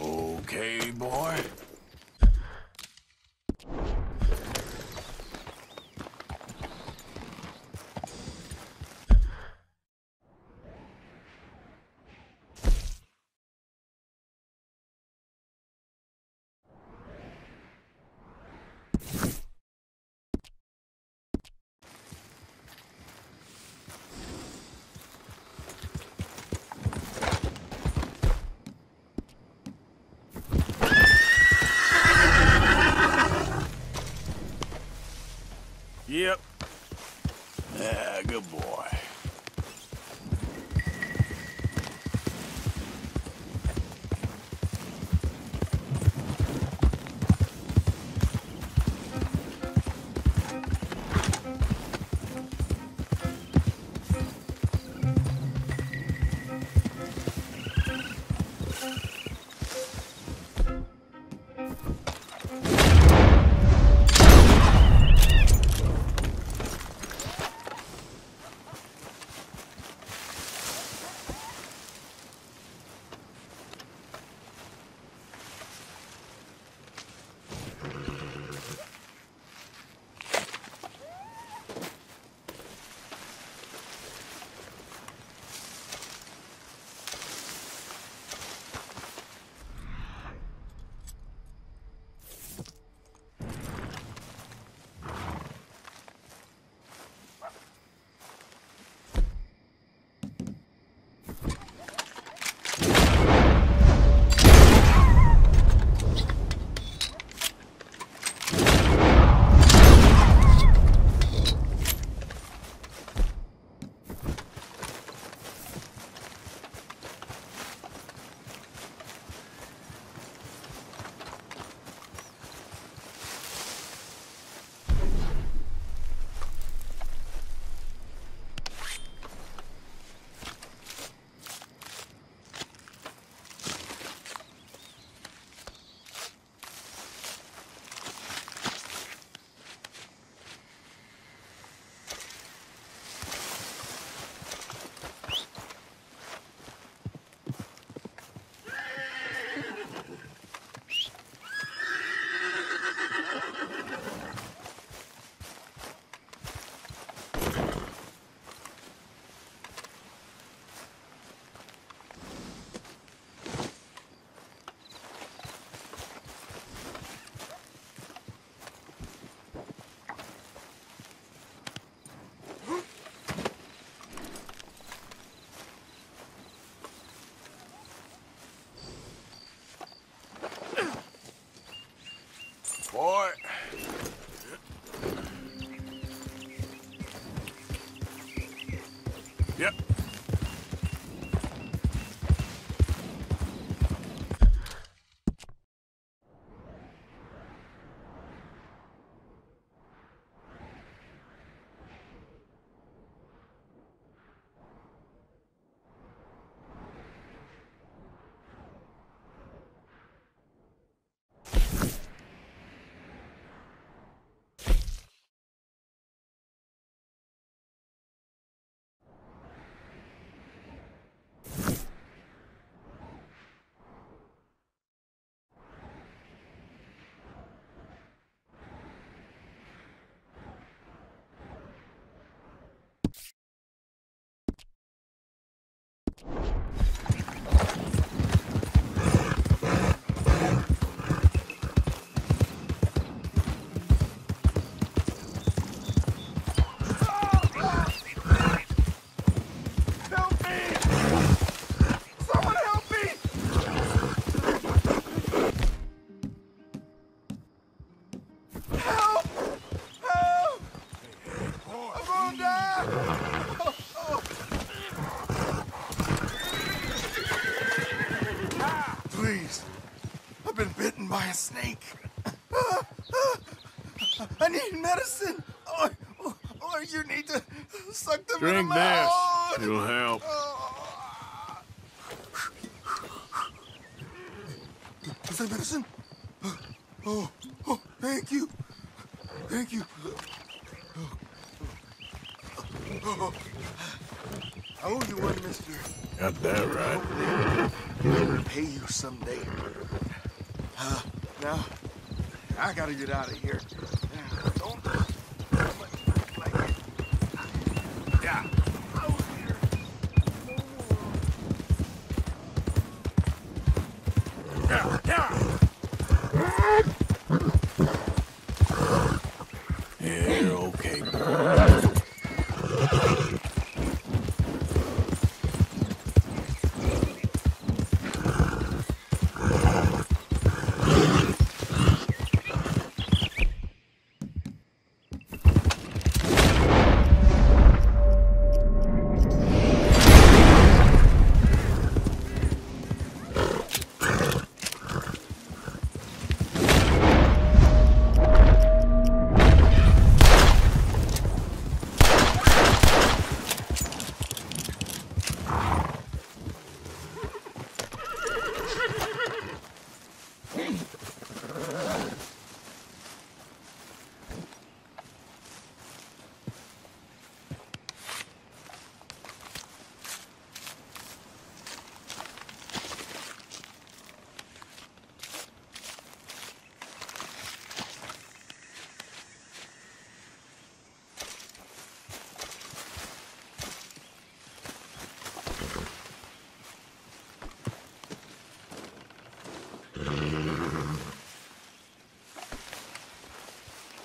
Okay, boy. Yep. Yeah, good boy. Please. I've been bitten by a snake. I need medicine. Or you need to suck them in Drink my this. It'll help. Is that medicine? Oh, thank you. Thank you. I owe you one, mister. Got that right. I'll repay you someday. Now, I gotta get out of here. Don't... Yeah. Yeah, you're okay, boy.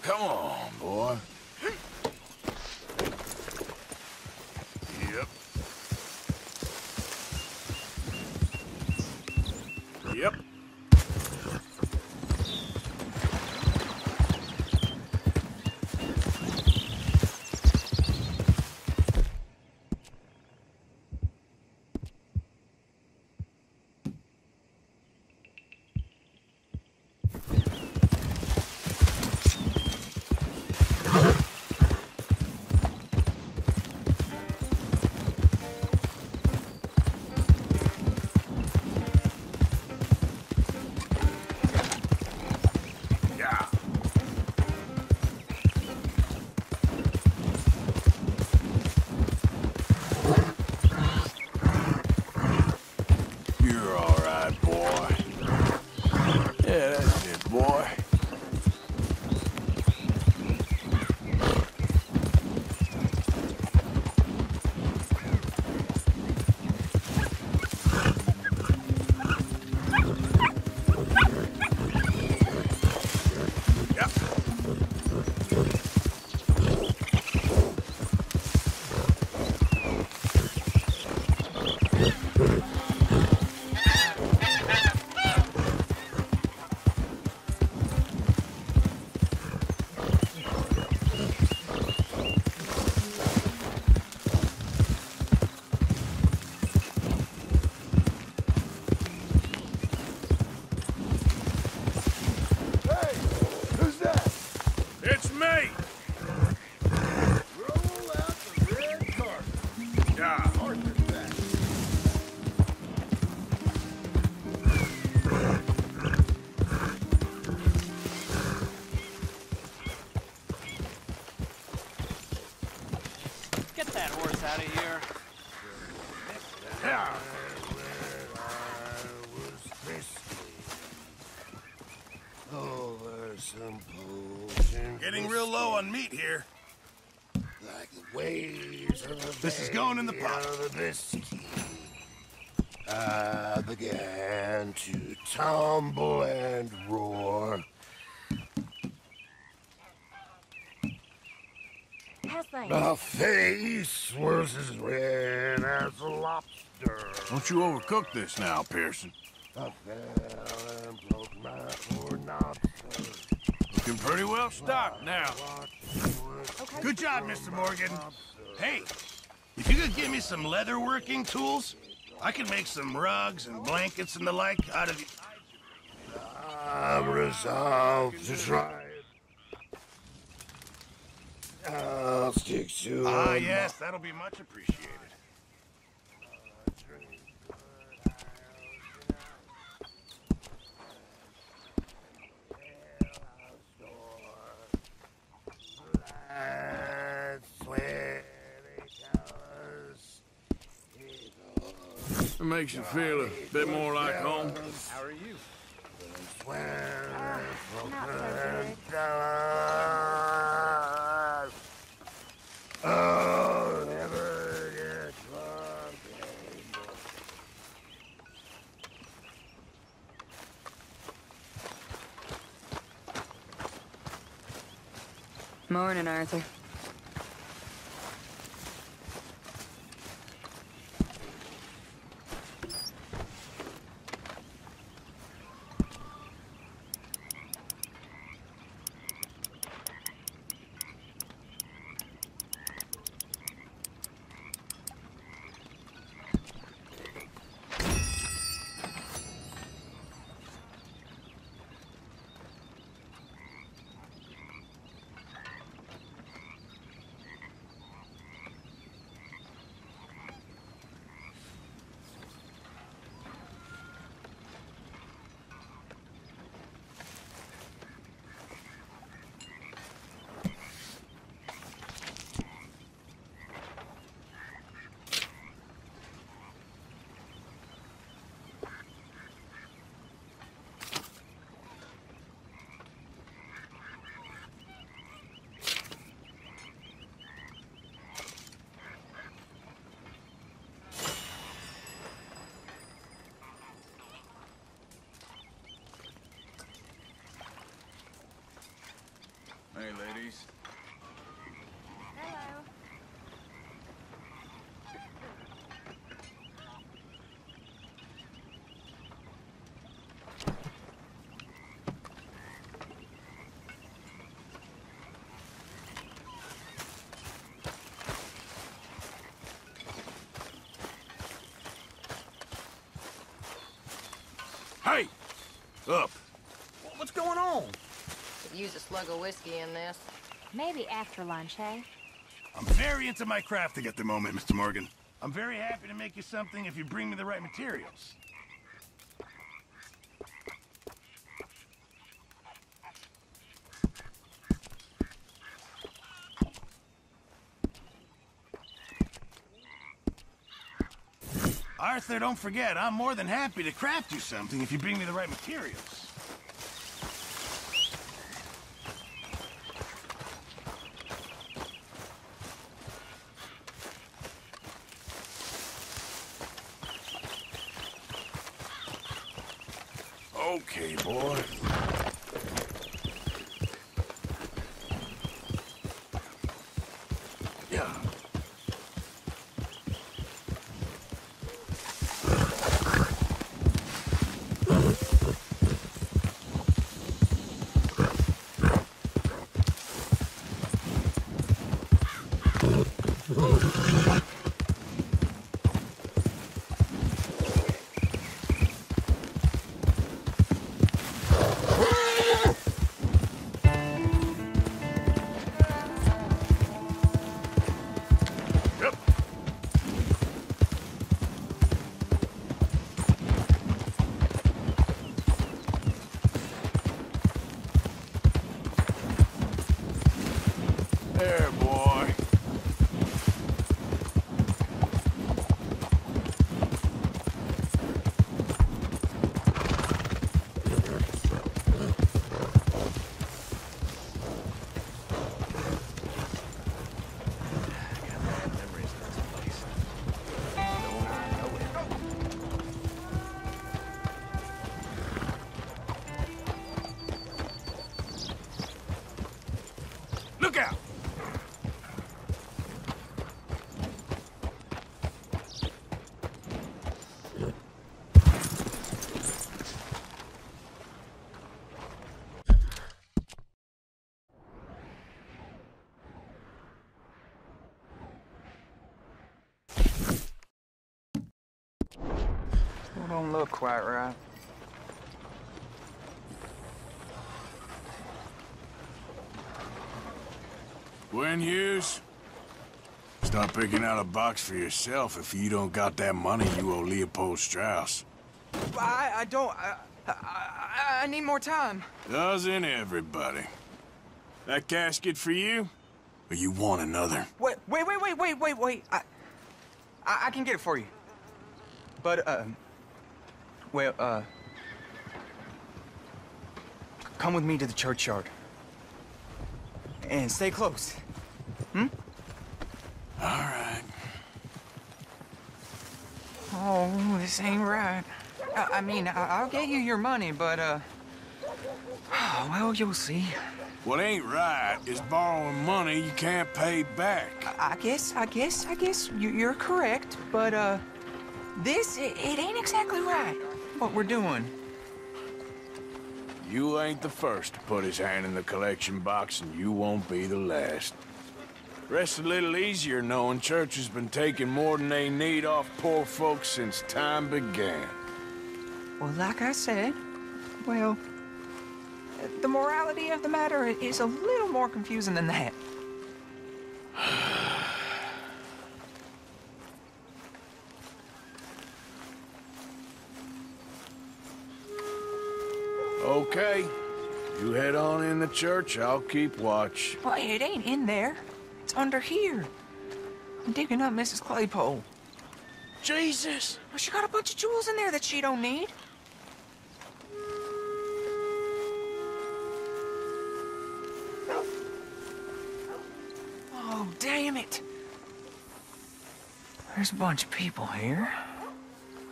Come on, boy. Yep. Yep. You're all right, boy. Yeah, that's it, boy. It's me! Roll out the red carpet. Yeah. Arthur's back. Get that horse out of here. Yeah. Over some potions. Getting real low on meat here. Like the waves of the This is going in the bay pot. of the Biscayne. I began to tumble and roar. How's things? My face was as red as a lobster. Don't you overcook this now, Pearson. I fell and broke my poor lobster. Looking pretty well stocked now. Okay. Good job, Mr. Morgan. Hey, if you could give me some leather working tools, I could make some rugs and blankets and the like out of... I'm resolved to try it. I'll stick to Ah, yes, that'll be much appreciated. It makes you feel a bit more like home. How are you? Not so good. Oh, never get drunk anymore. Morning, Arthur. Hey, ladies. Hello. Hey! Up! What's going on? Could use a slug of whiskey in this. Maybe after lunch, hey? I'm very into my crafting at the moment, Mr. Morgan. I'm very happy to make you something if you bring me the right materials. Arthur, don't forget, I'm more than happy to craft you something if you bring me the right materials. Okay, boy. Yeah. Look out! Still don't look quite right. Gwen Hughes, start picking out a box for yourself if you don't got that money you owe Leopold Strauss. I don't. I need more time. Doesn't everybody? That casket for you? Or you want another? Wait. I can get it for you. But, come with me to the churchyard. And stay close. Hmm? All right. Oh, this ain't right. I mean, I'll get you your money, but, well, you'll see. What ain't right is borrowing money you can't pay back. I guess you're correct, but, it ain't exactly right, what we're doing. You ain't the first to put his hand in the collection box, and you won't be the last. Rests a little easier knowing church has been taking more than they need off poor folks since time began. Well, like I said, well, the morality of the matter is a little more confusing than that. Okay. You head on in the church, I'll keep watch. Well, it ain't in there. It's under here. I'm digging up Mrs. Claypole. Jesus! Well, she got a bunch of jewels in there that she don't need. Oh, damn it. There's a bunch of people here.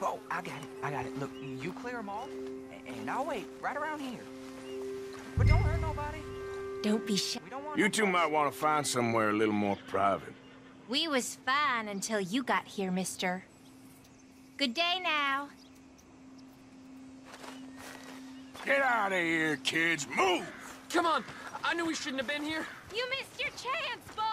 Oh, I got it. Look, you clear them all, and I'll wait right around here. But don't hurt nobody. Don't be shy. You two might want to find somewhere a little more private. We was fine until you got here, mister. Good day now. Get out of here, kids. Move! Come on. I knew we shouldn't have been here. You missed your chance, boy.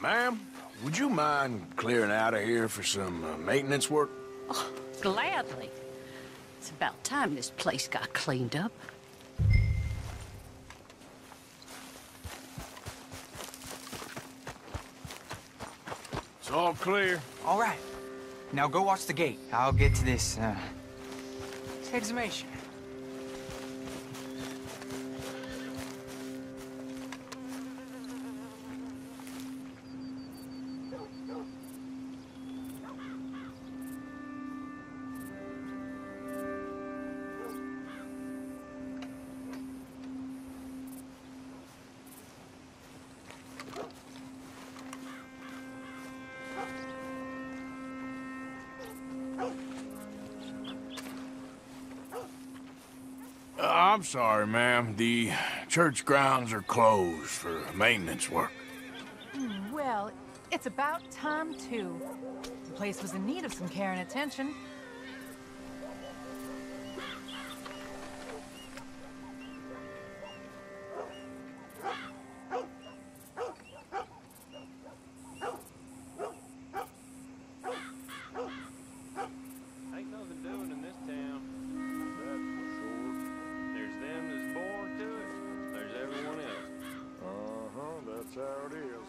Ma'am, would you mind clearing out of here for some maintenance work? Oh, gladly. It's about time this place got cleaned up. It's all clear. All right. Now go watch the gate. I'll get to this exhumation. I'm sorry, ma'am. The church grounds are closed for maintenance work. Well, it's about time, too. The place was in need of some care and attention. Ain't nothing doing in this town. That's for sure. There's them that's born to it. There's everyone else. That's how it is.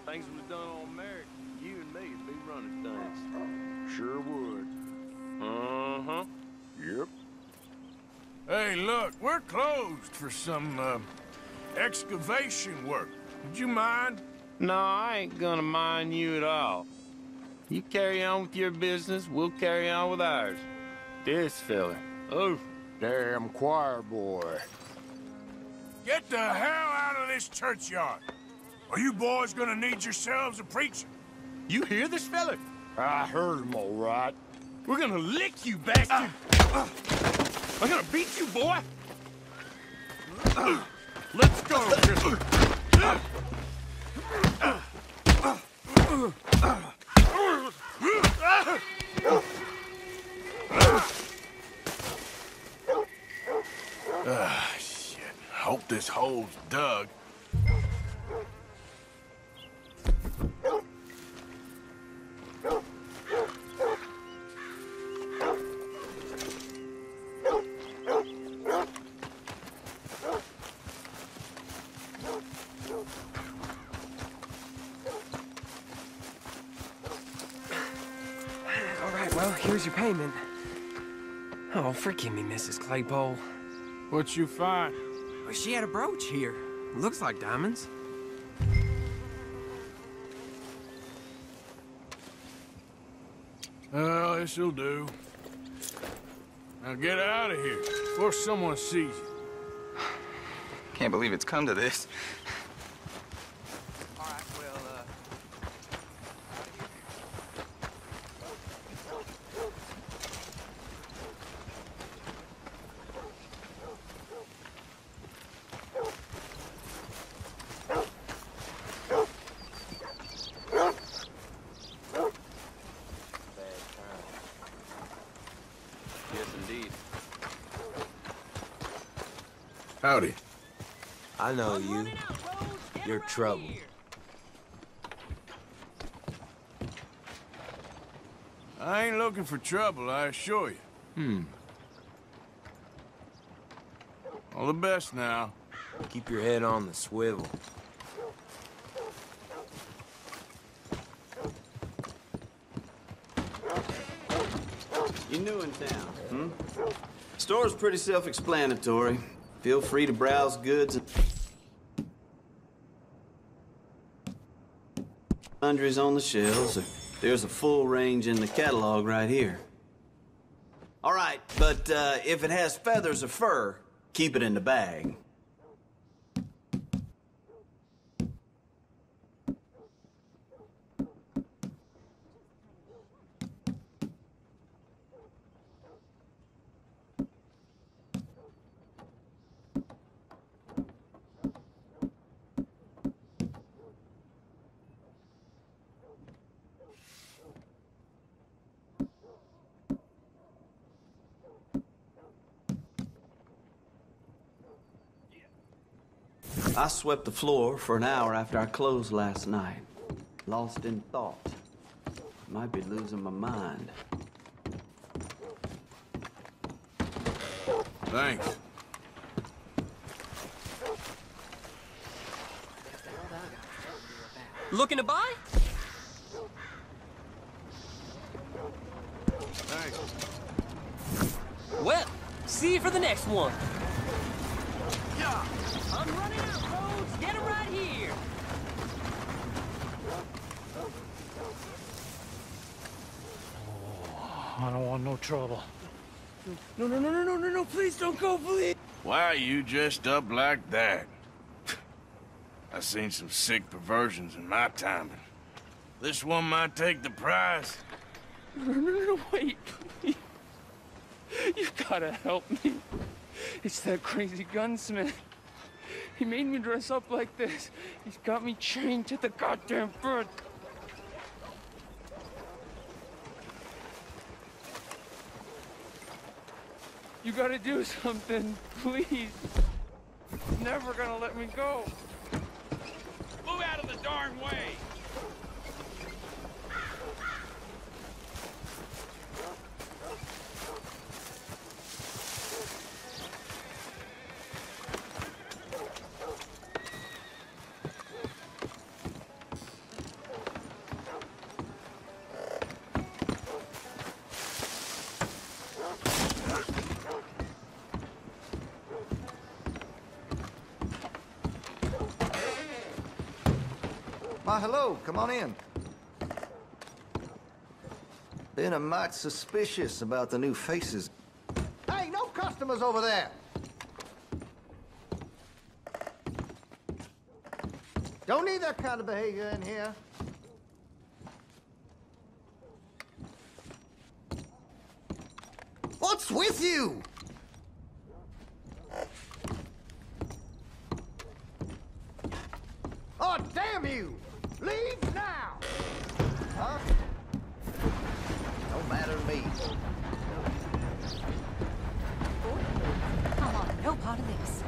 Things was done on merit. You and me would be running things. Sure would. Uh-huh. Yep. Hey, look, we're closed for some, excavation work. Would you mind? No, I ain't gonna mind you at all. You carry on with your business, we'll carry on with ours. This fella. Oh, damn choir boy. Get the hell out of this churchyard. Are you boys gonna need yourselves a preacher? You hear this fella? I heard him all right. We're gonna lick you, bastard! I'm gonna beat you, boy! Let's go, Christopher. Shit. Hope this hole's dug. All right, well, here's your payment. Oh, forgive me, Mrs. Claypole. What you find? Well, she had a brooch here. Looks like diamonds. Well, this'll do. Now get out of here before someone sees you. Can't believe it's come to this. Yes, indeed. Howdy. I know you. You're trouble. I ain't looking for trouble, I assure you. All the best now. Keep your head on the swivel. You new in town, hmm? Store's pretty self-explanatory. Feel free to browse goods and sundries on the shelves. There's a full range in the catalog right here. All right, but if it has feathers or fur, keep it in the bag. I swept the floor for an hour after I closed last night. Lost in thought. Might be losing my mind. Thanks. Looking to buy? Thanks. Well, see you for the next one. Yeah. I'm running out, Rhodes. Get it right here. I don't want no trouble. No, please don't go, please. Why are you dressed up like that? I've seen some sick perversions in my time. This one might take the prize. No, wait, please. You gotta help me. It's that crazy gunsmith. He made me dress up like this. He's got me chained to the goddamn bed. You gotta do something, please. He's never gonna let me go. Move out of the darn way! Why, hello, come on in. Been a mite suspicious about the new faces. Hey, no customers over there! Don't need that kind of behavior in here. What's with you? Oh, damn you! Leave now! Huh? Don't matter to me. Come on, no part of this.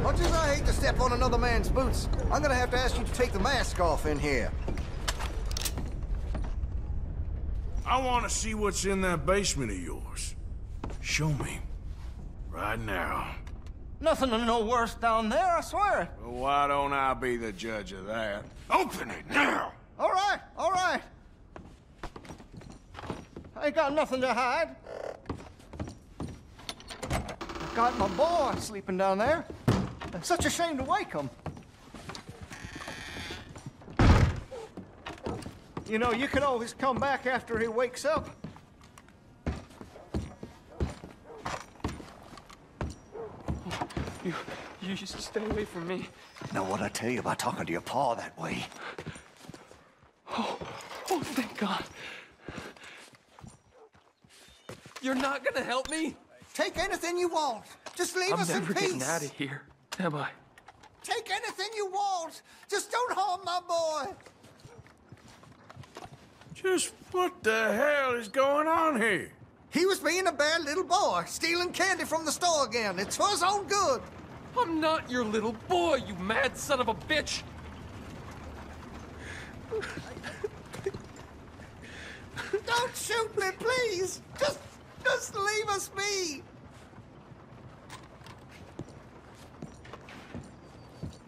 Much as I hate to step on another man's boots, I'm gonna have to ask you to take the mask off in here. I want to see what's in that basement of yours. Show me. Right now. Nothing no worse down there, I swear. Well, why don't I be the judge of that? Open it now! All right, all right. I ain't got nothing to hide. I got my boy sleeping down there. It's such a shame to wake him. You know, you can always come back after he wakes up. You should stay away from me. Know what I tell you about talking to your pa that way? Oh, thank God. You're not gonna help me? Take anything you want. Just leave us in I'm never peace. getting out of here, am I? Take anything you want. Just don't harm my boy. Just what the hell is going on here? He was being a bad little boy, stealing candy from the store again. It's for his own good. I'm not your little boy, you mad son of a bitch! Don't shoot me, please. Just leave us be.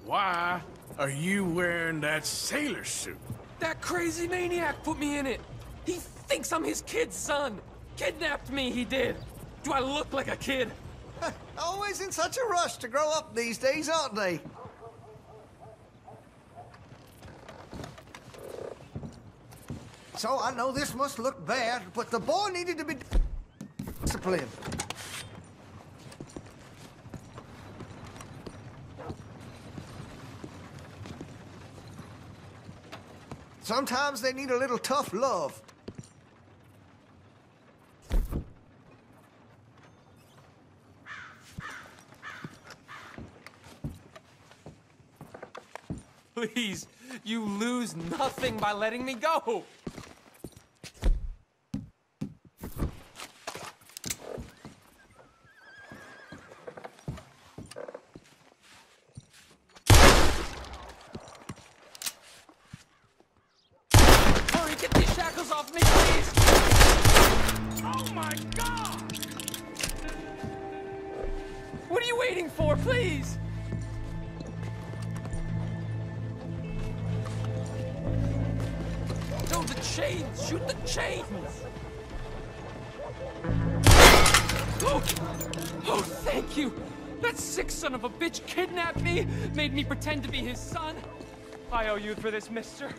Why are you wearing that sailor suit? That crazy maniac put me in it! He thinks I'm his kid's son! Kidnapped me, he did! Do I look like a kid? Always in such a rush to grow up these days, aren't they? So I know this must look bad, but the boy needed to be disciplined. Sometimes they need a little tough love. Please, you lose nothing by letting me go! Hurry, get these shackles off me, please! Oh my God! What are you waiting for, please? No, the chains! Shoot the chains! Oh, thank you! That sick son of a bitch kidnapped me, made me pretend to be his son. I owe you for this, mister.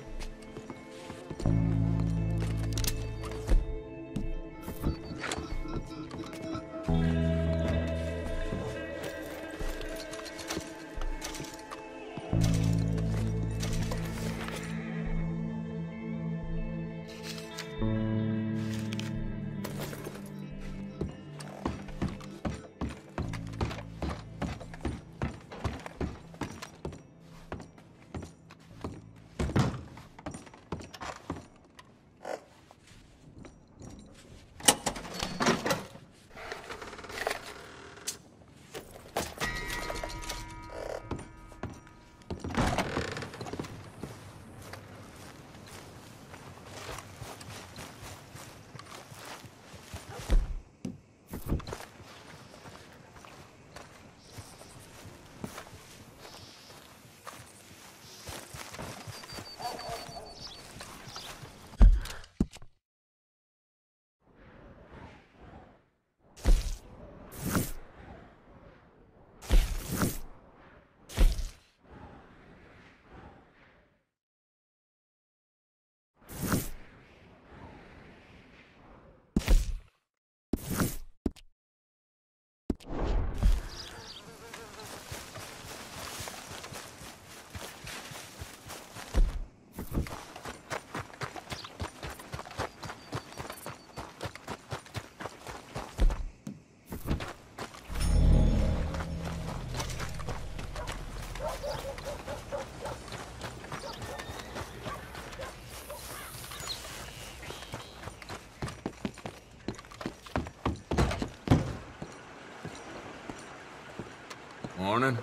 Morning.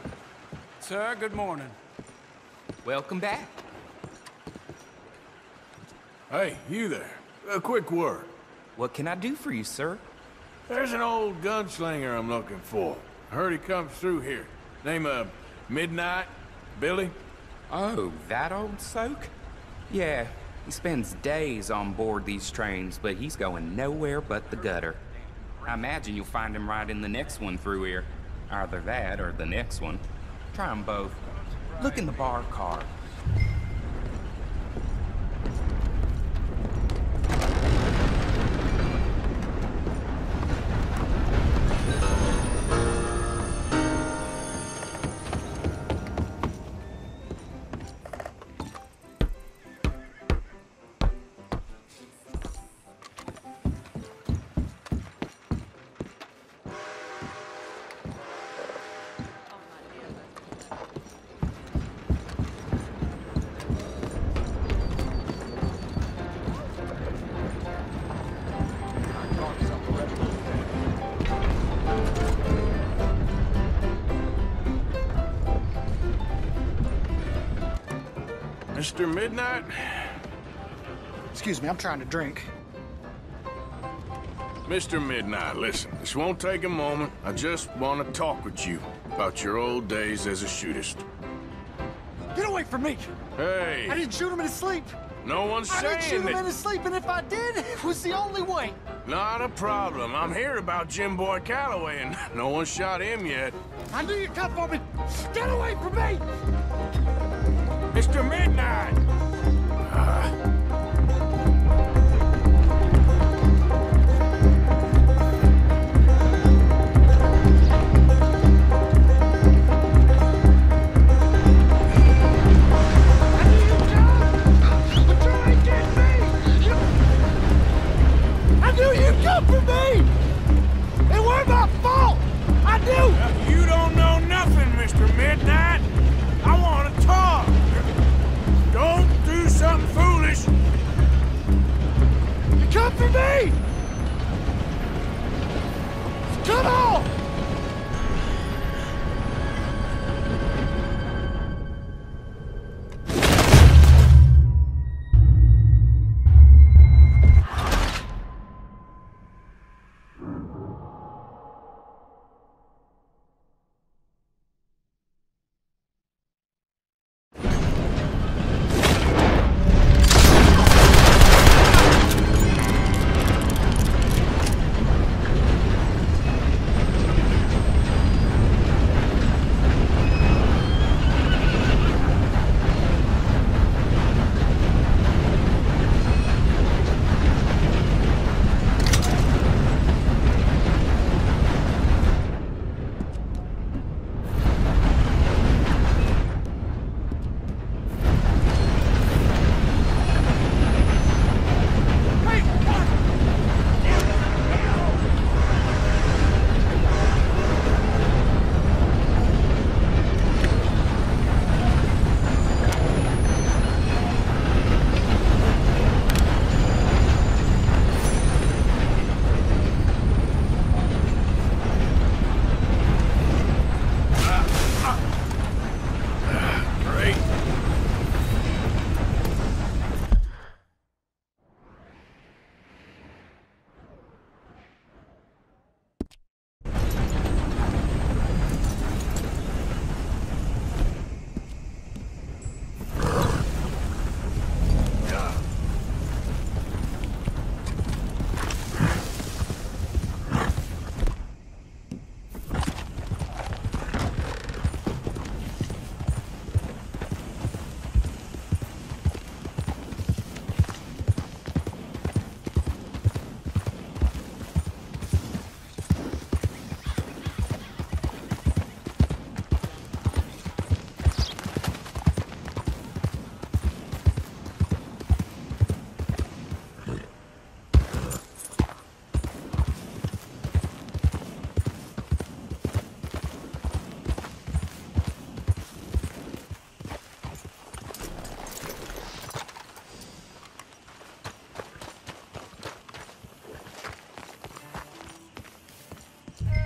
Sir, good morning. Welcome back. Hey, you there. A quick word. What can I do for you, sir? There's an old gunslinger I'm looking for. I heard he comes through here. Name of Midnight? Billy? Oh, that old soak? Yeah, he spends days on board these trains, but he's going nowhere but the gutter. I imagine you'll find him right in the next one through here. Either that or the next one. Try them both. Look in the bar car. Mr. Midnight? Excuse me, I'm trying to drink. Mr. Midnight, listen, this won't take a moment. I just want to talk with you about your old days as a shootist. Get away from me! Hey! I didn't shoot him in his sleep! No one's I saying didn't shoot him that. in his sleep, and if I did, it was the only way! Not a problem. I'm here about Jim Boy Calloway, and no one shot him yet. I knew you'd come for me! Get away from me! Mr. Midnight! I knew you'd come for me! It weren't my fault! I knew! You don't know nothing, Mr. Midnight. I want to talk. Don't do something foolish. You come for me! Come on!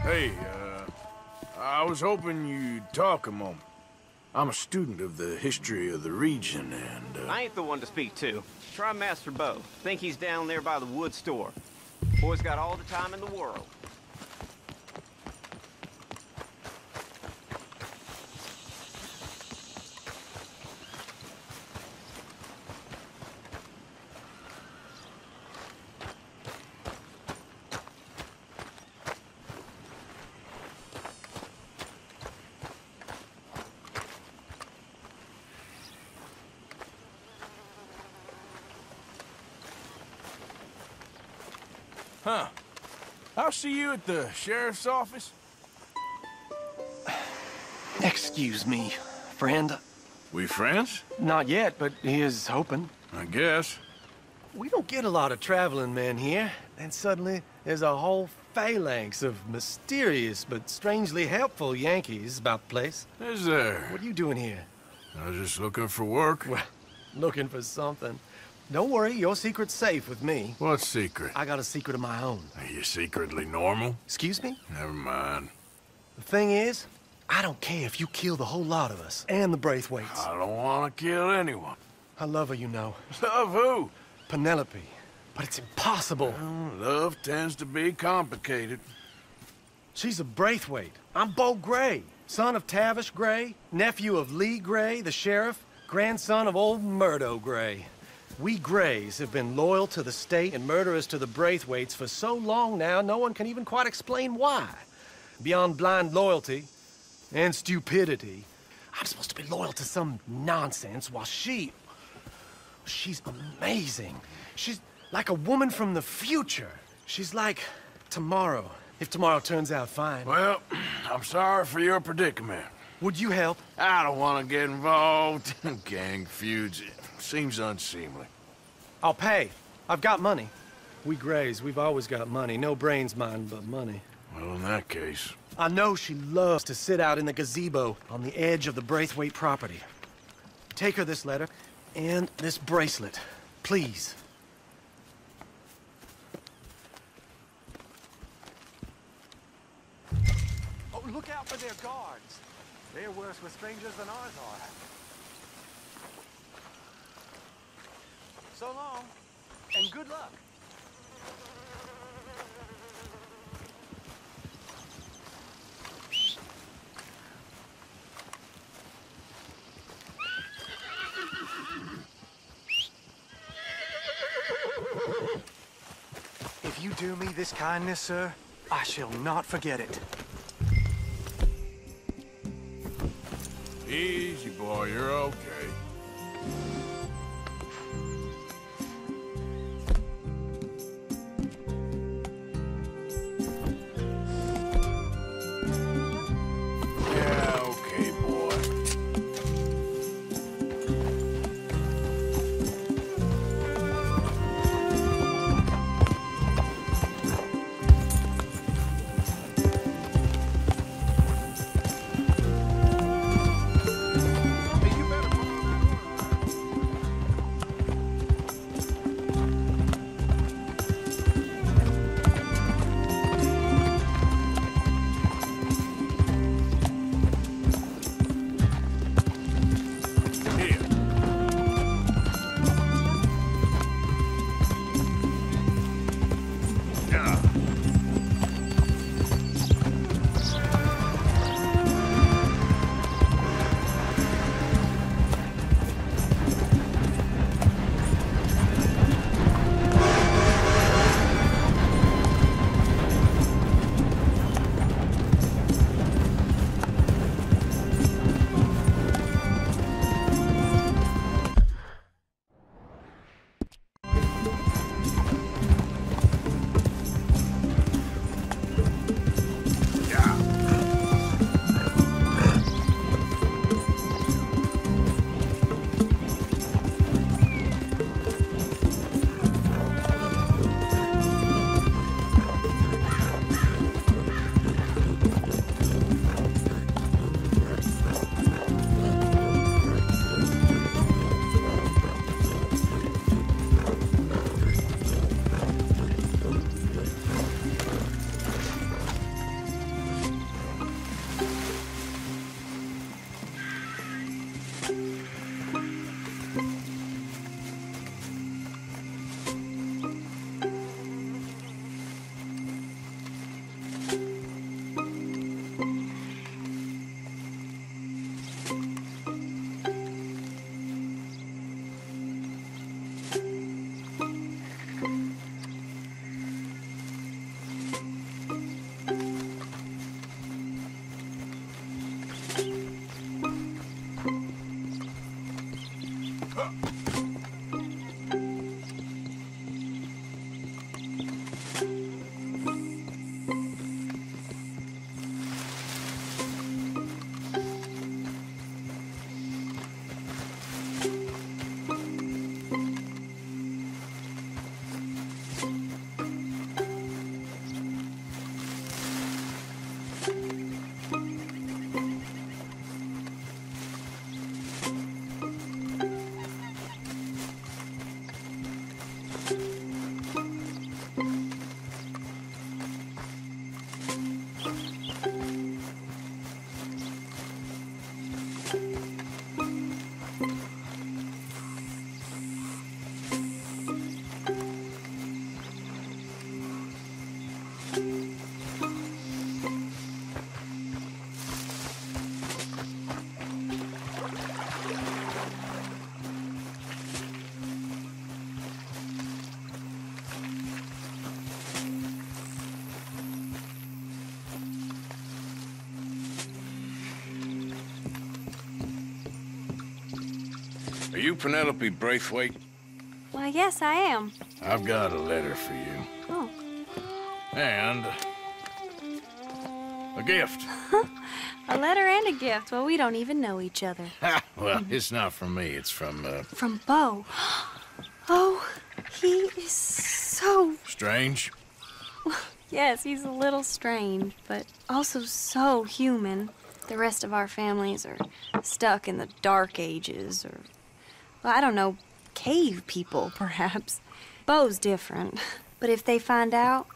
Hey, I was hoping you'd talk a moment. I'm a student of the history of the region, and, I ain't the one to speak to. Try Master Bo. Think he's down there by the wood store. Boy's got all the time in the world. Huh. I'll see you at the sheriff's office. Excuse me, friend. We friends? Not yet, but here's hoping. I guess. We don't get a lot of traveling men here, and suddenly there's a whole phalanx of mysterious but strangely helpful Yankees about the place. Is there? What are you doing here? I was just looking for work. Well, looking for something. Don't worry, your secret's safe with me. What secret? I got a secret of my own. Are you secretly normal? Excuse me? Never mind. The thing is, I don't care if you kill the whole lot of us, and the Braithwaites. I don't want to kill anyone. I love her, you know. Love who? Penelope. But it's impossible. Well, love tends to be complicated. She's a Braithwaite. I'm Bo Gray, son of Tavish Gray, nephew of Lee Gray, the sheriff, grandson of old Murdo Gray. We Grays have been loyal to the state and murderous to the Braithwaites for so long now, no one can even quite explain why. Beyond blind loyalty and stupidity, I'm supposed to be loyal to some nonsense while she's amazing. She's like a woman from the future. She's like tomorrow, if tomorrow turns out fine. Well, I'm sorry for your predicament. Would you help? I don't want to get involved in gang feuds. Seems unseemly. I'll pay. I've got money. We Grays, we've always got money. No brains, mind, but money. Well, in that case... I know she loves to sit out in the gazebo on the edge of the Braithwaite property. Take her this letter and this bracelet, please. Oh, look out for their guards. They're worse with strangers than ours are. So long, and good luck. If you do me this kindness, sir, I shall not forget it. Easy, boy, you're okay. Are you Penelope Braithwaite? Why, yes, I am. I've got a letter for you. Oh. And a gift. A letter and a gift. Well, we don't even know each other. Well, it's not from me. It's from, From Beau. Oh, he is so... Strange? Yes, he's a little strange, but also so human. The rest of our families are stuck in the Dark Ages, or... Well, I don't know, cave people, perhaps. Beau's different. But if they find out,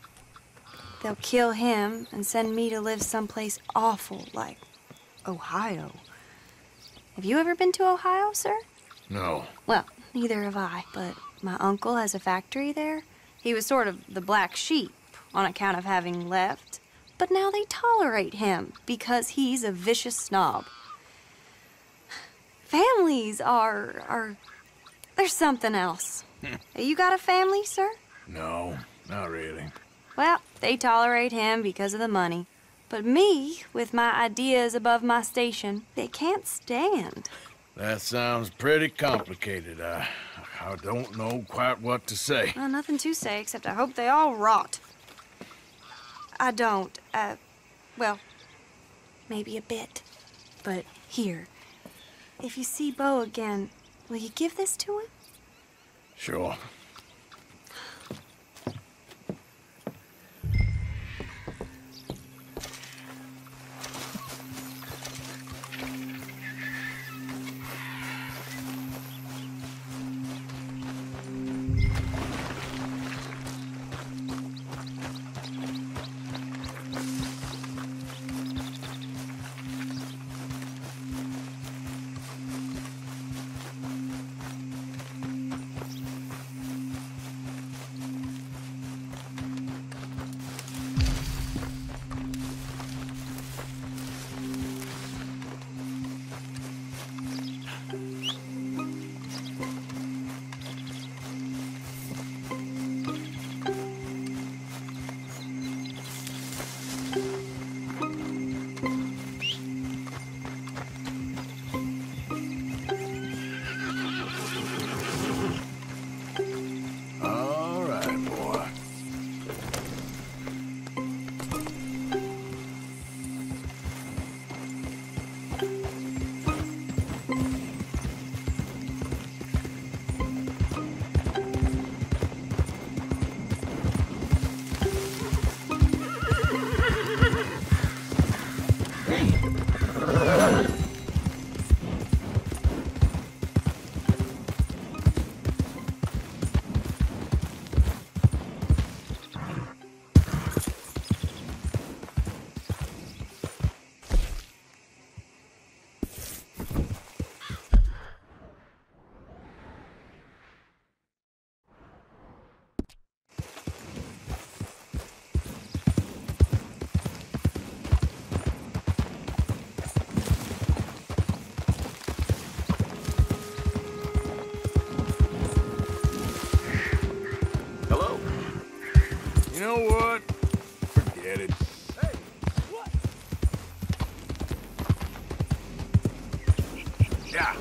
they'll kill him and send me to live someplace awful like Ohio. Have you ever been to Ohio, sir? No. Well, neither have I, but my uncle has a factory there. He was sort of the black sheep on account of having left, but now they tolerate him because he's a vicious snob. Families are there's something else. You got a family, sir? No, not really. Well, they tolerate him because of the money. But me, with my ideas above my station, they can't stand. That sounds pretty complicated. I don't know quite what to say. Well, nothing to say, except I hope they all rot. I don't, well, maybe a bit. But here, if you see Beau again, will you give this to him? Sure. You know what? Forget it. Hey, what? Yeah.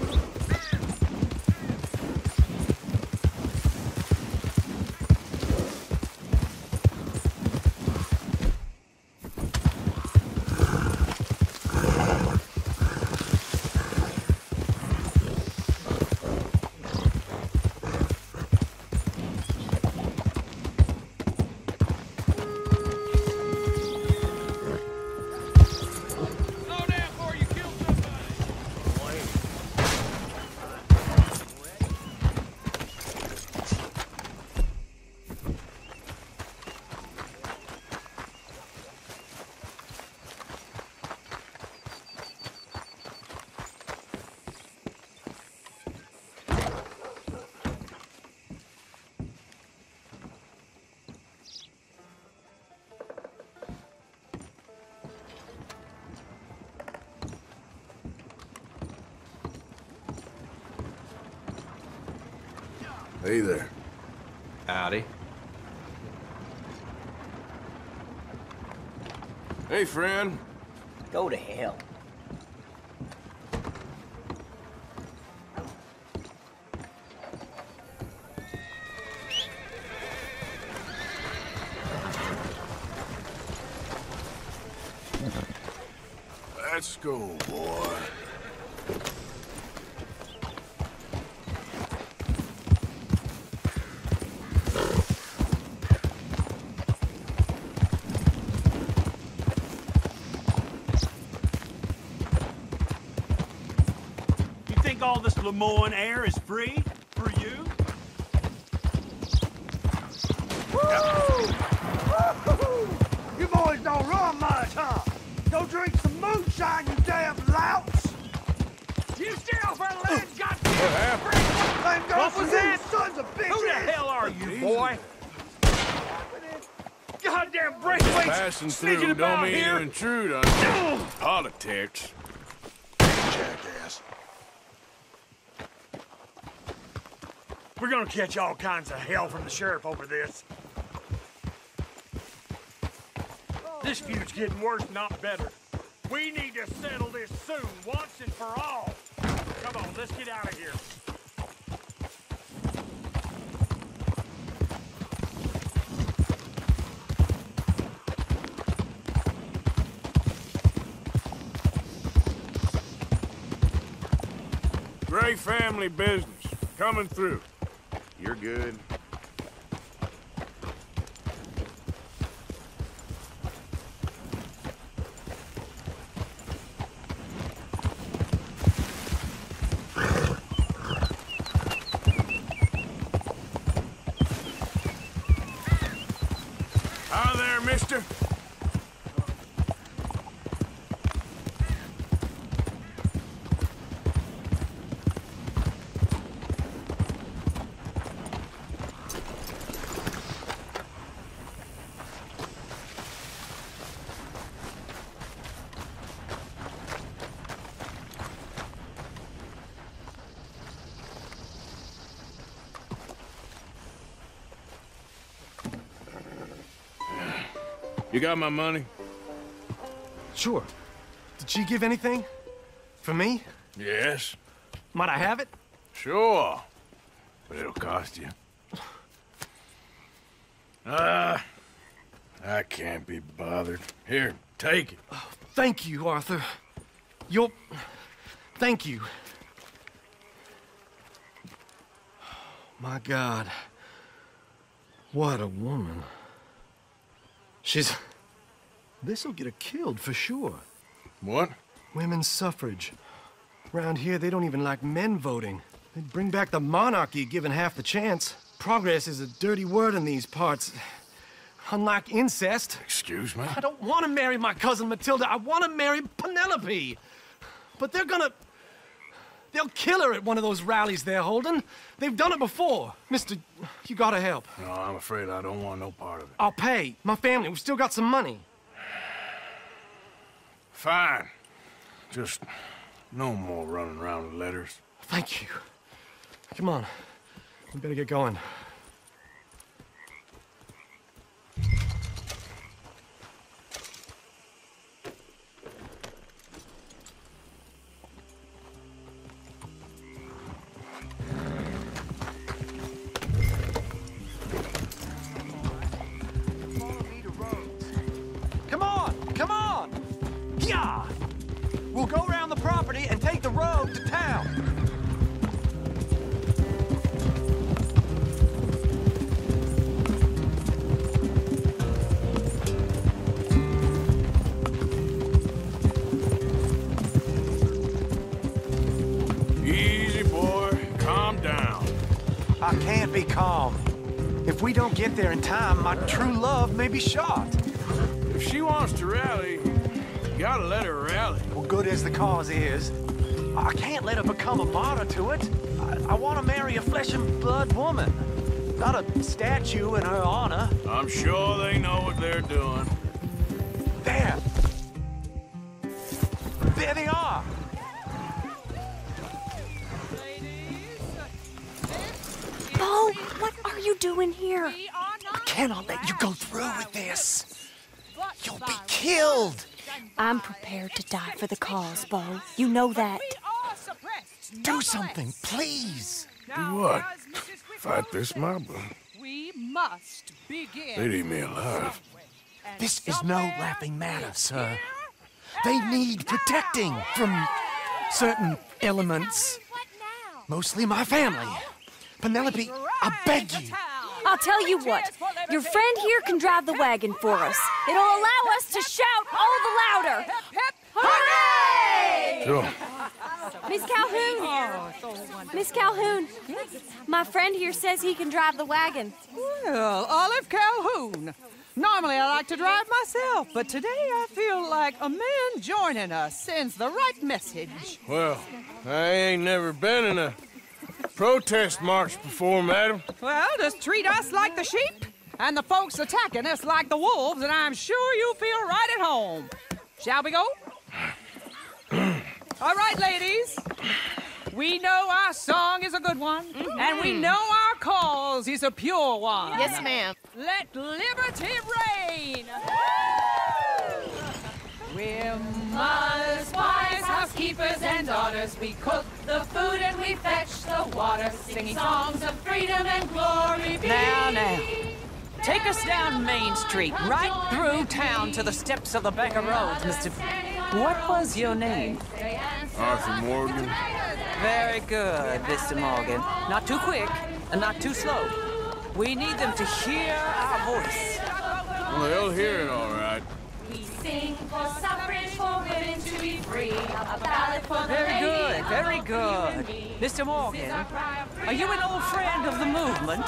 Hey there. Howdy. Hey, friend. Go to hell. Let's go, boy. You think all this Lemoyne air is free for you? Woo! You boys don't run much, huh? Go drink some moonshine, you damn louts! You stay off our land, goddamn! What happened? What was that? Sons of bitches! Who the hell are you, boy? Goddamn Braithwaite! Passing sneaking through don't about mean here. you intrude on politics. Jackass. We're gonna catch all kinds of hell from the sheriff over this. This feud's getting worse, not better. We need to settle this soon, once and for all. Come on, let's get out of here. Gray family business. Coming through. You're good. Hi there, mister. You got my money? Sure. Did she give anything? For me? Yes. Might I have it? Sure. But it'll cost you. I can't be bothered. Here, take it. Oh, thank you, Arthur. Thank you. My God. What a woman. This'll get her killed for sure. What? Women's suffrage. Around here, they don't even like men voting. They'd bring back the monarchy given half the chance. Progress is a dirty word in these parts. Unlike incest. Excuse me? I don't want to marry my cousin Matilda. I want to marry Penelope. But they'll kill her at one of those rallies they're holding. They've done it before. Mister, you gotta help. No, I'm afraid I don't want no part of it. I'll pay. My family, we've still got some money. Fine. Just no more running around with letters. Thank you. Come on. We better get going. Come on! Yeah! We'll go around the property and take the road to town. Easy, boy. Calm down. I can't be calm. If we don't get there in time, my true love may be shot. If she wants to rally, you gotta let her rally. Well, good as the cause is, I can't let her become a martyr to it. I want to marry a flesh and blood woman, not a statue in her honor. I'm sure they know what they're doing. There! There they are! Bo, what are you doing here? I cannot let you go through with this. You'll be killed. I'm prepared to die for the cause, Bo. You know that. Do something, please. Do what? Fight this mob? We must begin. They'd eat me alive. This is no laughing matter, sir. They need protecting from certain elements. Mostly my family. Penelope, I beg you. I'll tell you what. Your friend here can drive the wagon for us. It'll allow us to shout all the louder. Hooray! Sure. Miss Calhoun! Miss Calhoun, my friend here says he can drive the wagon. Well, Olive Calhoun. Normally I like to drive myself, but today I feel like a man joining us sends the right message. Well, I ain't never been in a protest march before, madam. Well, just treat us like the sheep, and the folks attacking us like the wolves, and I'm sure you'll feel right at home. Shall we go? All right, ladies. We know our song is a good one, and we know our cause is a pure one. Yes, ma'am. Let liberty reign! We're mothers, wives, housekeepers, and daughters. We cook the food and we fetch the water, singing songs of freedom and glory be. Now. Take us down Main Street, right through town to the steps of the Bank of Roads, Mr. What was your name? Arthur Morgan. Very good, Mr. Morgan. Not too quick and not too slow. We need them to hear our voice. Well, they'll hear it all right. We sing for suffrage, for women to be free. A ballad for the Very good, lady very of good. Mr. Morgan, are you an old friend of the movement?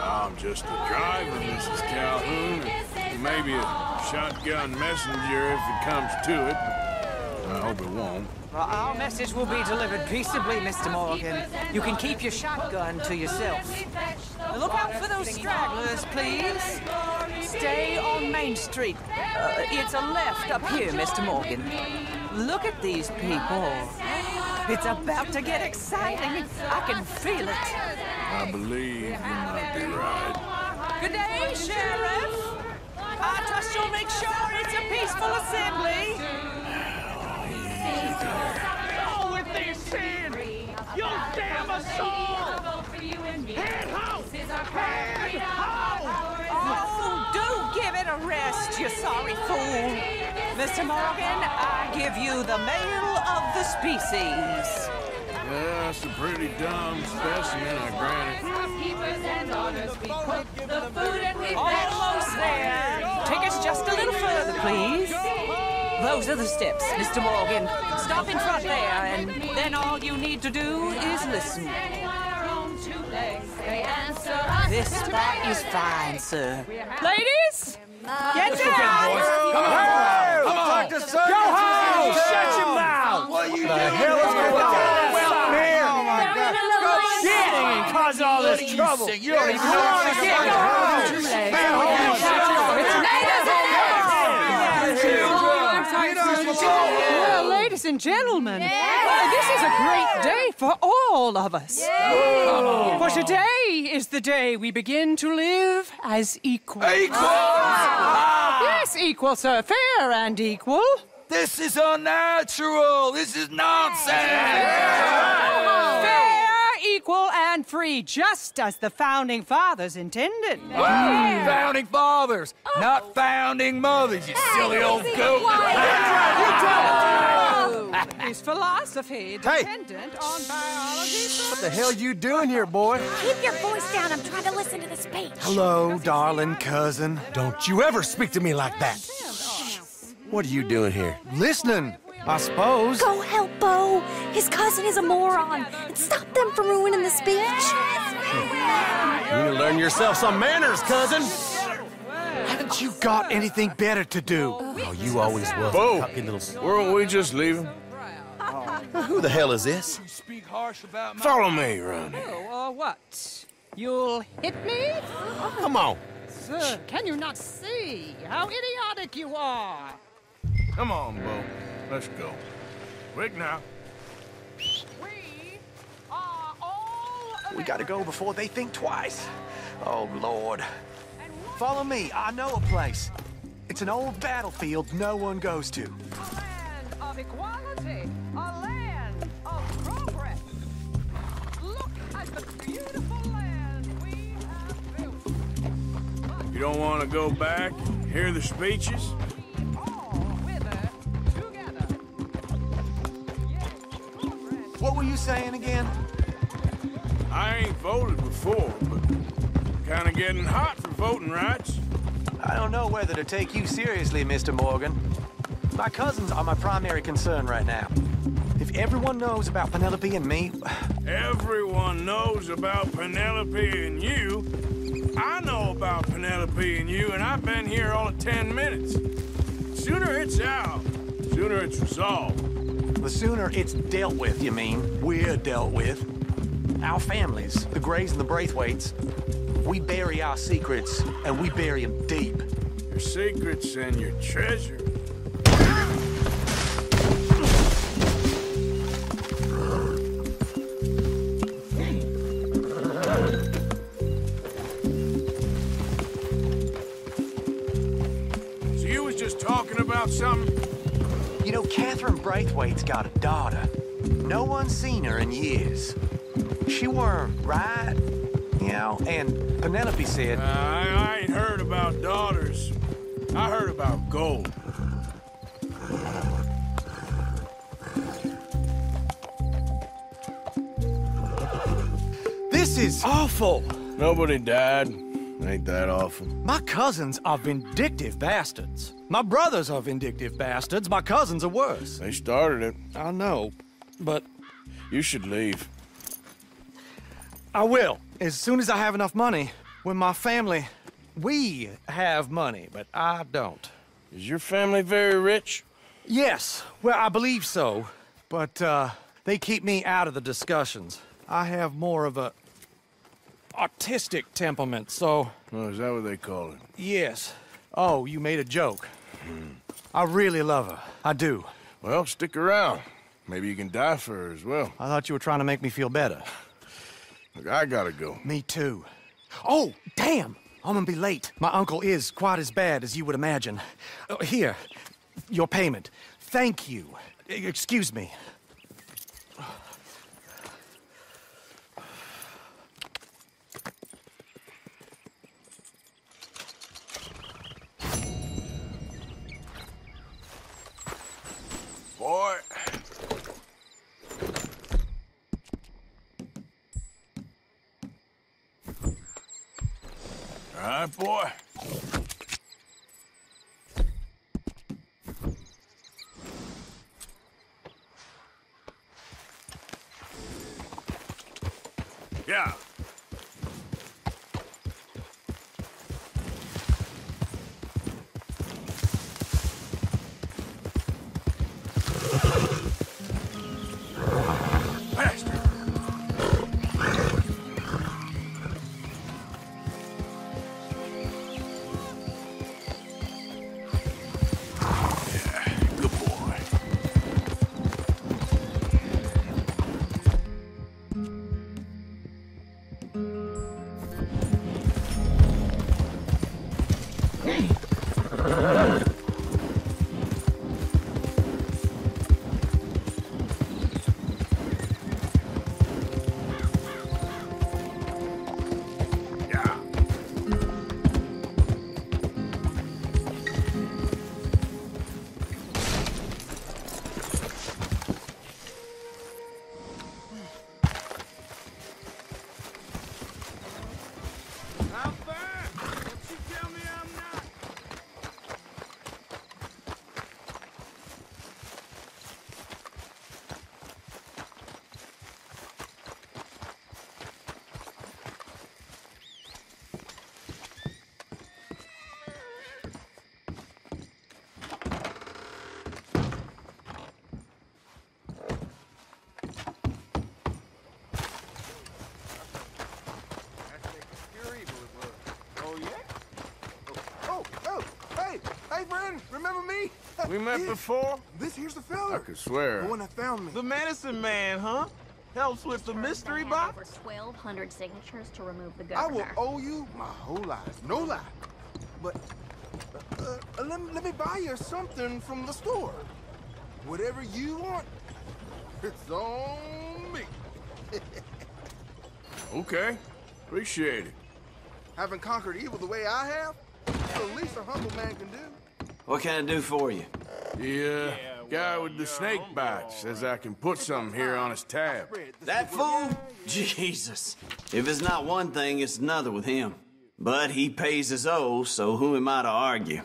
I'm just a driver, Mrs. Calhoun, and maybe a shotgun messenger if it comes to it. I hope it won't. Well, our message will be delivered peaceably, Mr. Morgan. You can keep your shotgun to yourself. Look out for those stragglers, please. Stay on Main Street. It's a left up here, Mr. Morgan. Look at these people. It's about to get exciting. I can feel it. I believe you might be right. Good day, Sheriff. I trust you'll make sure it's a peaceful assembly. Oh, if they sin, you damn us all! Head home! Head home! Oh, do give it a rest, you sorry fool. Mr. Morgan, I give you the male of the species. Yeah, that's a pretty dumb specimen, I grant it. housekeepers and daughters. We cook the food and we Almost there. Take us just a little further, please. Those are the steps, Mr. Morgan. Stop in front there, and then all you need to do is listen. This spot is fine, sir. Ladies, get down! Come on! Come on! Go home! Shut your mouth! What the hell is going on? Well, here! Oh my God! Go shit! And cause all this trouble! You don't even know what to get! Go Well, ladies and gentlemen, this is a great day for all of us. For today is the day we begin to live as equals. Yes, equal, sir. Fair and equal. This is unnatural! This is nonsense! Fair, equal, and free, just as the Founding Fathers intended. Founding Fathers, not founding mothers, you silly old goat! His philosophy dependent on biology. What the hell you doing here, boy? Keep your voice down. I'm trying to listen to the speech. Hello, darling cousin. Don't you ever speak to me like that. What are you doing here? Listening, I suppose. Go help Bo. His cousin is a moron. And stop them from ruining the speech. You need to learn yourself some manners, cousin. Haven't you got anything better to do? Oh, you always was. Bo, weren't we just leaving? Who the hell is this? Follow me around here. Oh, what? You'll hit me? Come on. Sir, can you not see how idiotic you are? Come on, Bo. Let's go. Quick now. We gotta go before they think twice. Oh, Lord. Follow me. I know a place. It's an old battlefield no one goes to. A land of equality, a land of progress. Look at the beautiful land we have built. You don't want to go back? Hear the speeches? All whither together. were you saying again? I ain't voted before, but kinda getting hot for voting rights. I don't know whether to take you seriously, Mr. Morgan. My cousins are my primary concern right now. If everyone knows about Penelope and me... Everyone knows about Penelope and you. I know about Penelope and you, and I've been here all of 10 minutes. Sooner it's out, sooner it's resolved. The sooner it's dealt with, you mean? We're dealt with. Our families, the Grays and the Braithwaites, we bury our secrets, and we bury them deep. Your secrets and your treasure. So you was just talking about something? You know, Catherine Braithwaite's got a daughter. No one's seen her in years. She weren't right, you know, and Penelope said... I ain't heard about daughters. I heard about gold. This is awful! Nobody died. Ain't that awful? My cousins are vindictive bastards. My brothers are vindictive bastards. My cousins are worse. They started it. I know, but... You should leave. I will, as soon as I have enough money. When my family... We have money, but I don't. Is your family very rich? Yes, well, I believe so. But, they keep me out of the discussions. I have more of a... artistic temperament, so... Oh, is that what they call it? Yes. Oh, you made a joke. I really love her. I do. Well, stick around. Maybe you can die for her as well. I thought you were trying to make me feel better. Look, I gotta go. Me too. Oh, damn! I'm gonna be late. My uncle is quite as bad as you would imagine. Here, your payment. Thank you. Excuse me. Boy. All right, boy. Yeah. Hey, Brandon, remember me? We met before? This here's the fella. I could swear. The one that found me. The medicine man, huh? Helps with the mystery box? Over 1,200 signatures to remove the I governor. will owe you my whole life, no lie. But let me buy you something from the store. Whatever you want, it's on me. Okay, appreciate it. Having conquered evil the way I have, it's the least a humble man can do. What can I do for you? Yeah, Guy with the snake bite says I can put something here on his tab. That fool? Jesus. If it's not one thing, it's another with him. But he pays his owe, so who am I to argue?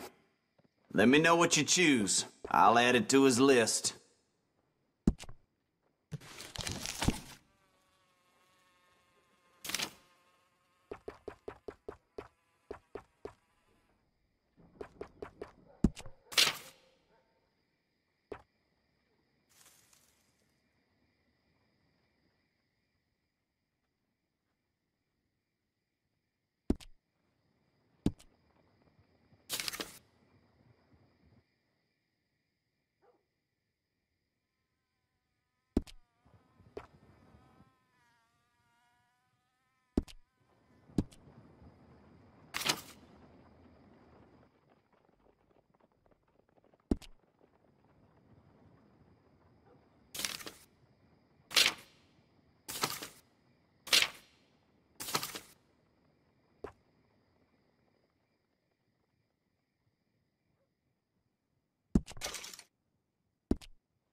Let me know what you choose. I'll add it to his list.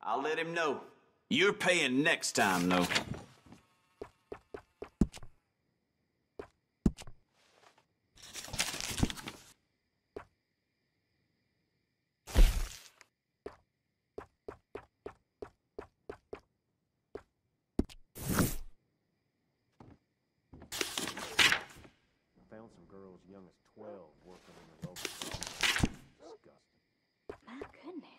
I'll let him know. You're paying next time, though. Found some girls young as 12 working in the local farm. Disgusting. My goodness.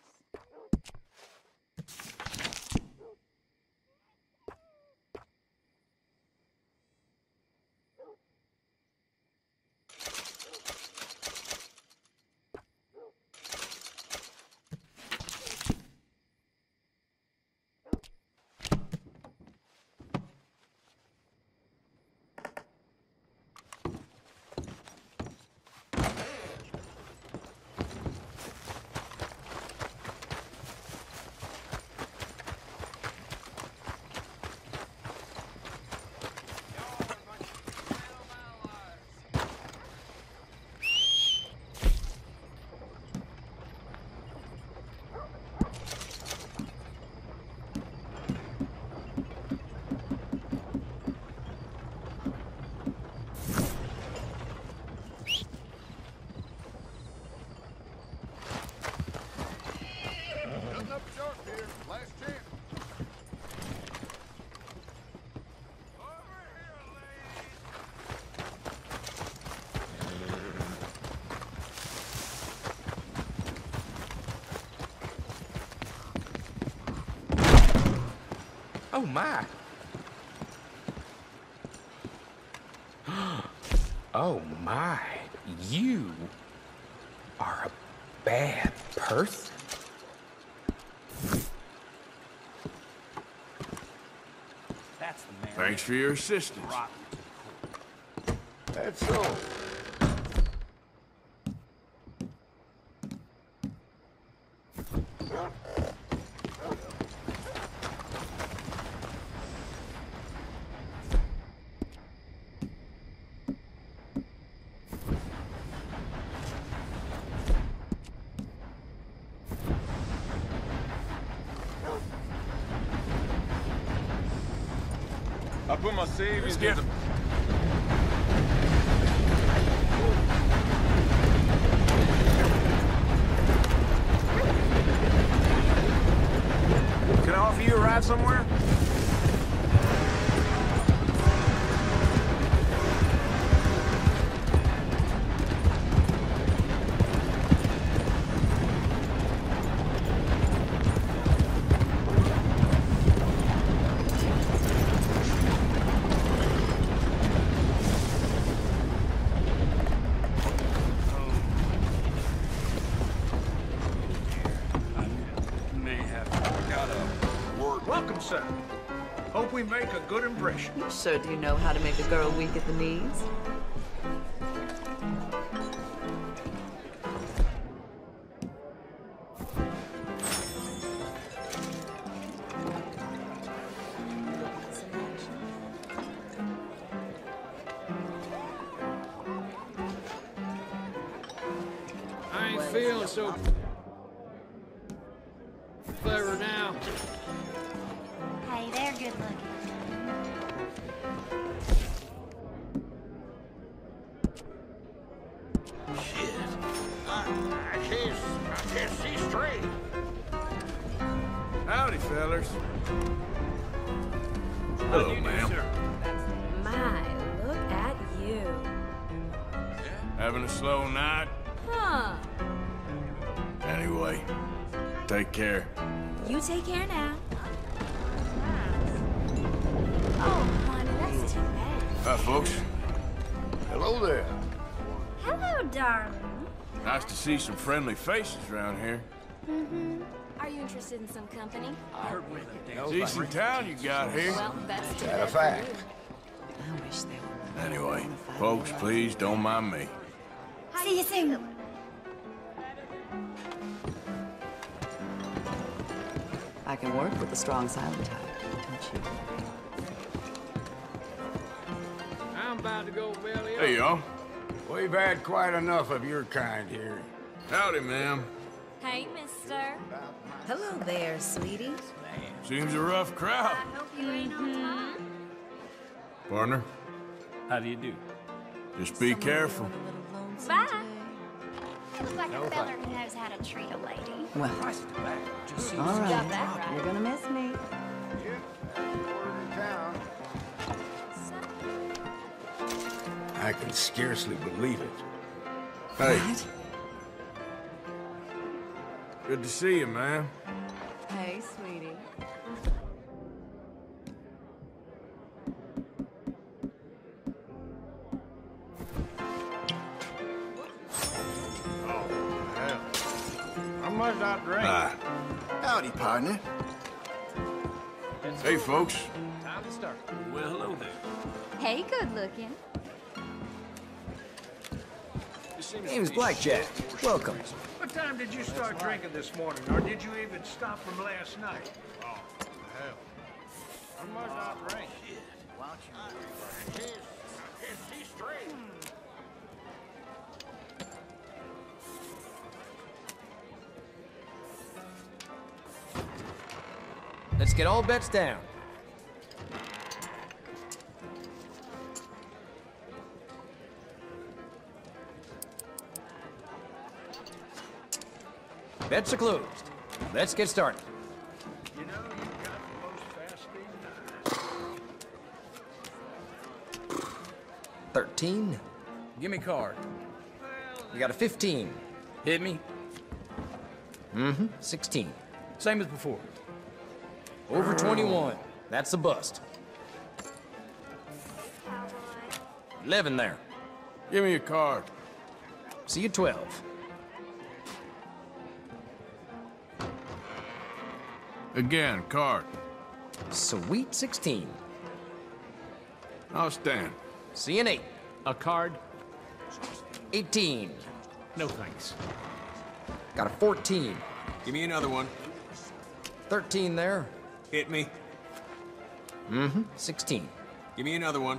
Oh, my. Oh, my. You are a bad person. That's the man. Thanks for your assistance. That's all. I put my savings Get him. Can I offer you a ride somewhere? Welcome, sir. Hope we make a good impression. You sure do know how to make a girl weak at the knees. I ain't feeling so I can't see straight. Howdy, fellas. Hello, ma'am. My, look at you. Having a slow night? Huh. Anyway, take care. You take care now. Oh, honey, that's too bad. Hi, folks. Hello there. Hello, darling. Nice to see some friendly faces around here. Mm-hmm. Are you interested in some company? I heard one of them. Decent town you got here. Well, that's too That a bad for fact. you. I wish they were. Anyway, folks, please don't mind me. See you soon. I can work with the strong silent type, don't you? I'm about to go belly up. Hey, y'all. We've had quite enough of your kind here. Howdy, ma'am. Hey, mister. Hello there, sweetie. Seems a rough crowd. Hope you ain't on Partner, How do you do? just be careful. Bye. You look like a feller who knows how to treat a lady. Well, All all Got that right. You're gonna miss me. I can scarcely believe it. Hey. Good to see you, ma'am. Hey, sweetie. How much I drink? Howdy, partner. Hey, folks. Time to start. Well, hello there. Hey, good looking. Name's Blackjack. Welcome. What time did you start drinking this morning, or did you even stop from last night? Oh, hell. How much I drink? I can't see straight. Let's get all bets down. Bets are closed. Let's get started. You know, you've got the most fascinating eyes. 13. Give me a card. You got a 15. Hit me. 16. Same as before. Over 21. That's a bust. 11 there. Give me a card. See you 12. Again, card. Sweet 16. I'll stand. See you an 8. A card? 18. No thanks. Got a 14. Give me another one. 13 there. Hit me. 16. Give me another one.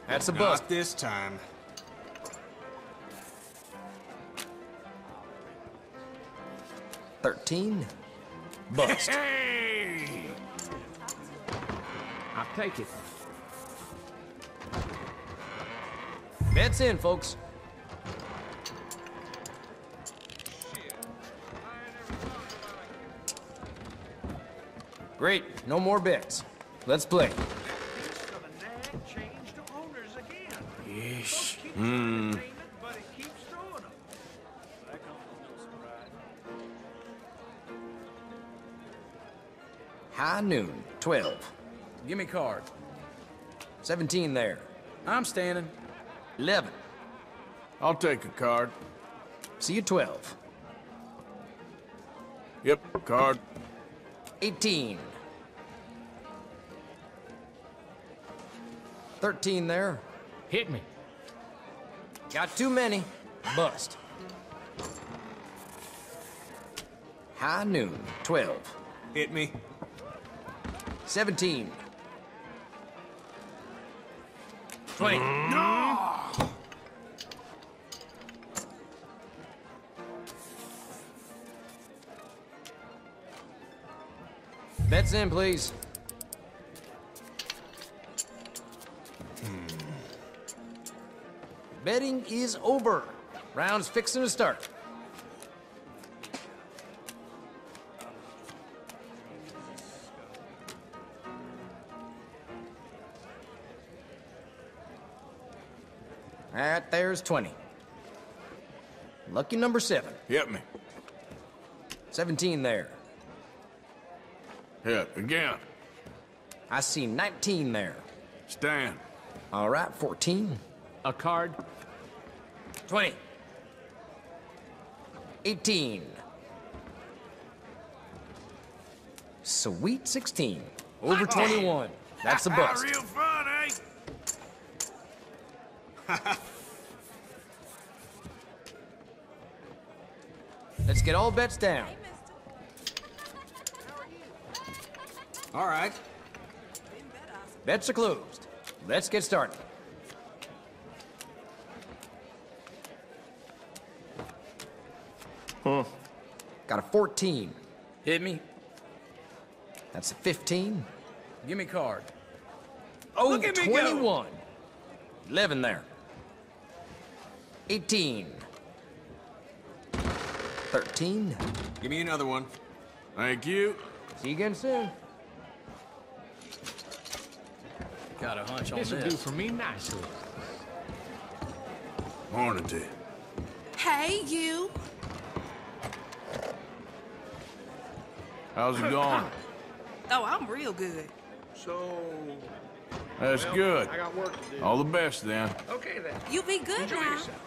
That's a Not bust. this time. 13. Bust. Hey! I'll take it. Bets in, folks. Great. No more bets. Let's play. Yeesh. But it keeps throwing them. High noon. 12. Give me a card. 17 there. I'm standing. 11. I'll take a card. See you 12. Yep, card. 18. 13 there. Hit me. Got too many. Bust. High noon. 12. Hit me. 17. 20. No! Bets in, please. Betting is over. Round's fixing to start. That there's 20. Lucky number 7. Hit me. 17 there. Hit again. I see 19 there. Stand. All right, 14. A card. 20. 18. Sweet 16. Over 21. That's a bust. Real fun, eh? Let's get all bets down. All right. Bets are closed. Let's get started. Got a 14. Hit me. That's a 15. Give me card. Oh, Look at me go. 21. 11 there. 18. 13. Give me another one. Thank you. See you again soon. Got a hunch on This'll do for me nicely. Morning to you. Hey, you. How's it going? Oh, I'm real good. So... That's good. I got work to do. All the best, then. Okay, then. You be good Enjoy now. yourself.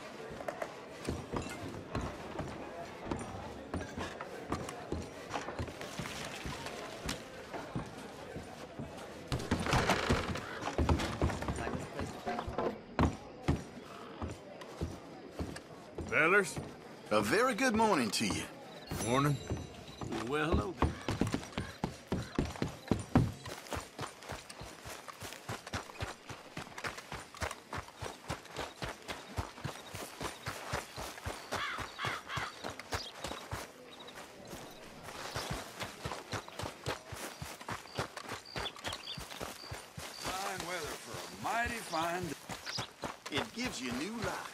Fellers? A very good morning to you. Morning. Well, hello there. Fine weather for a mighty fine day. It gives you new life.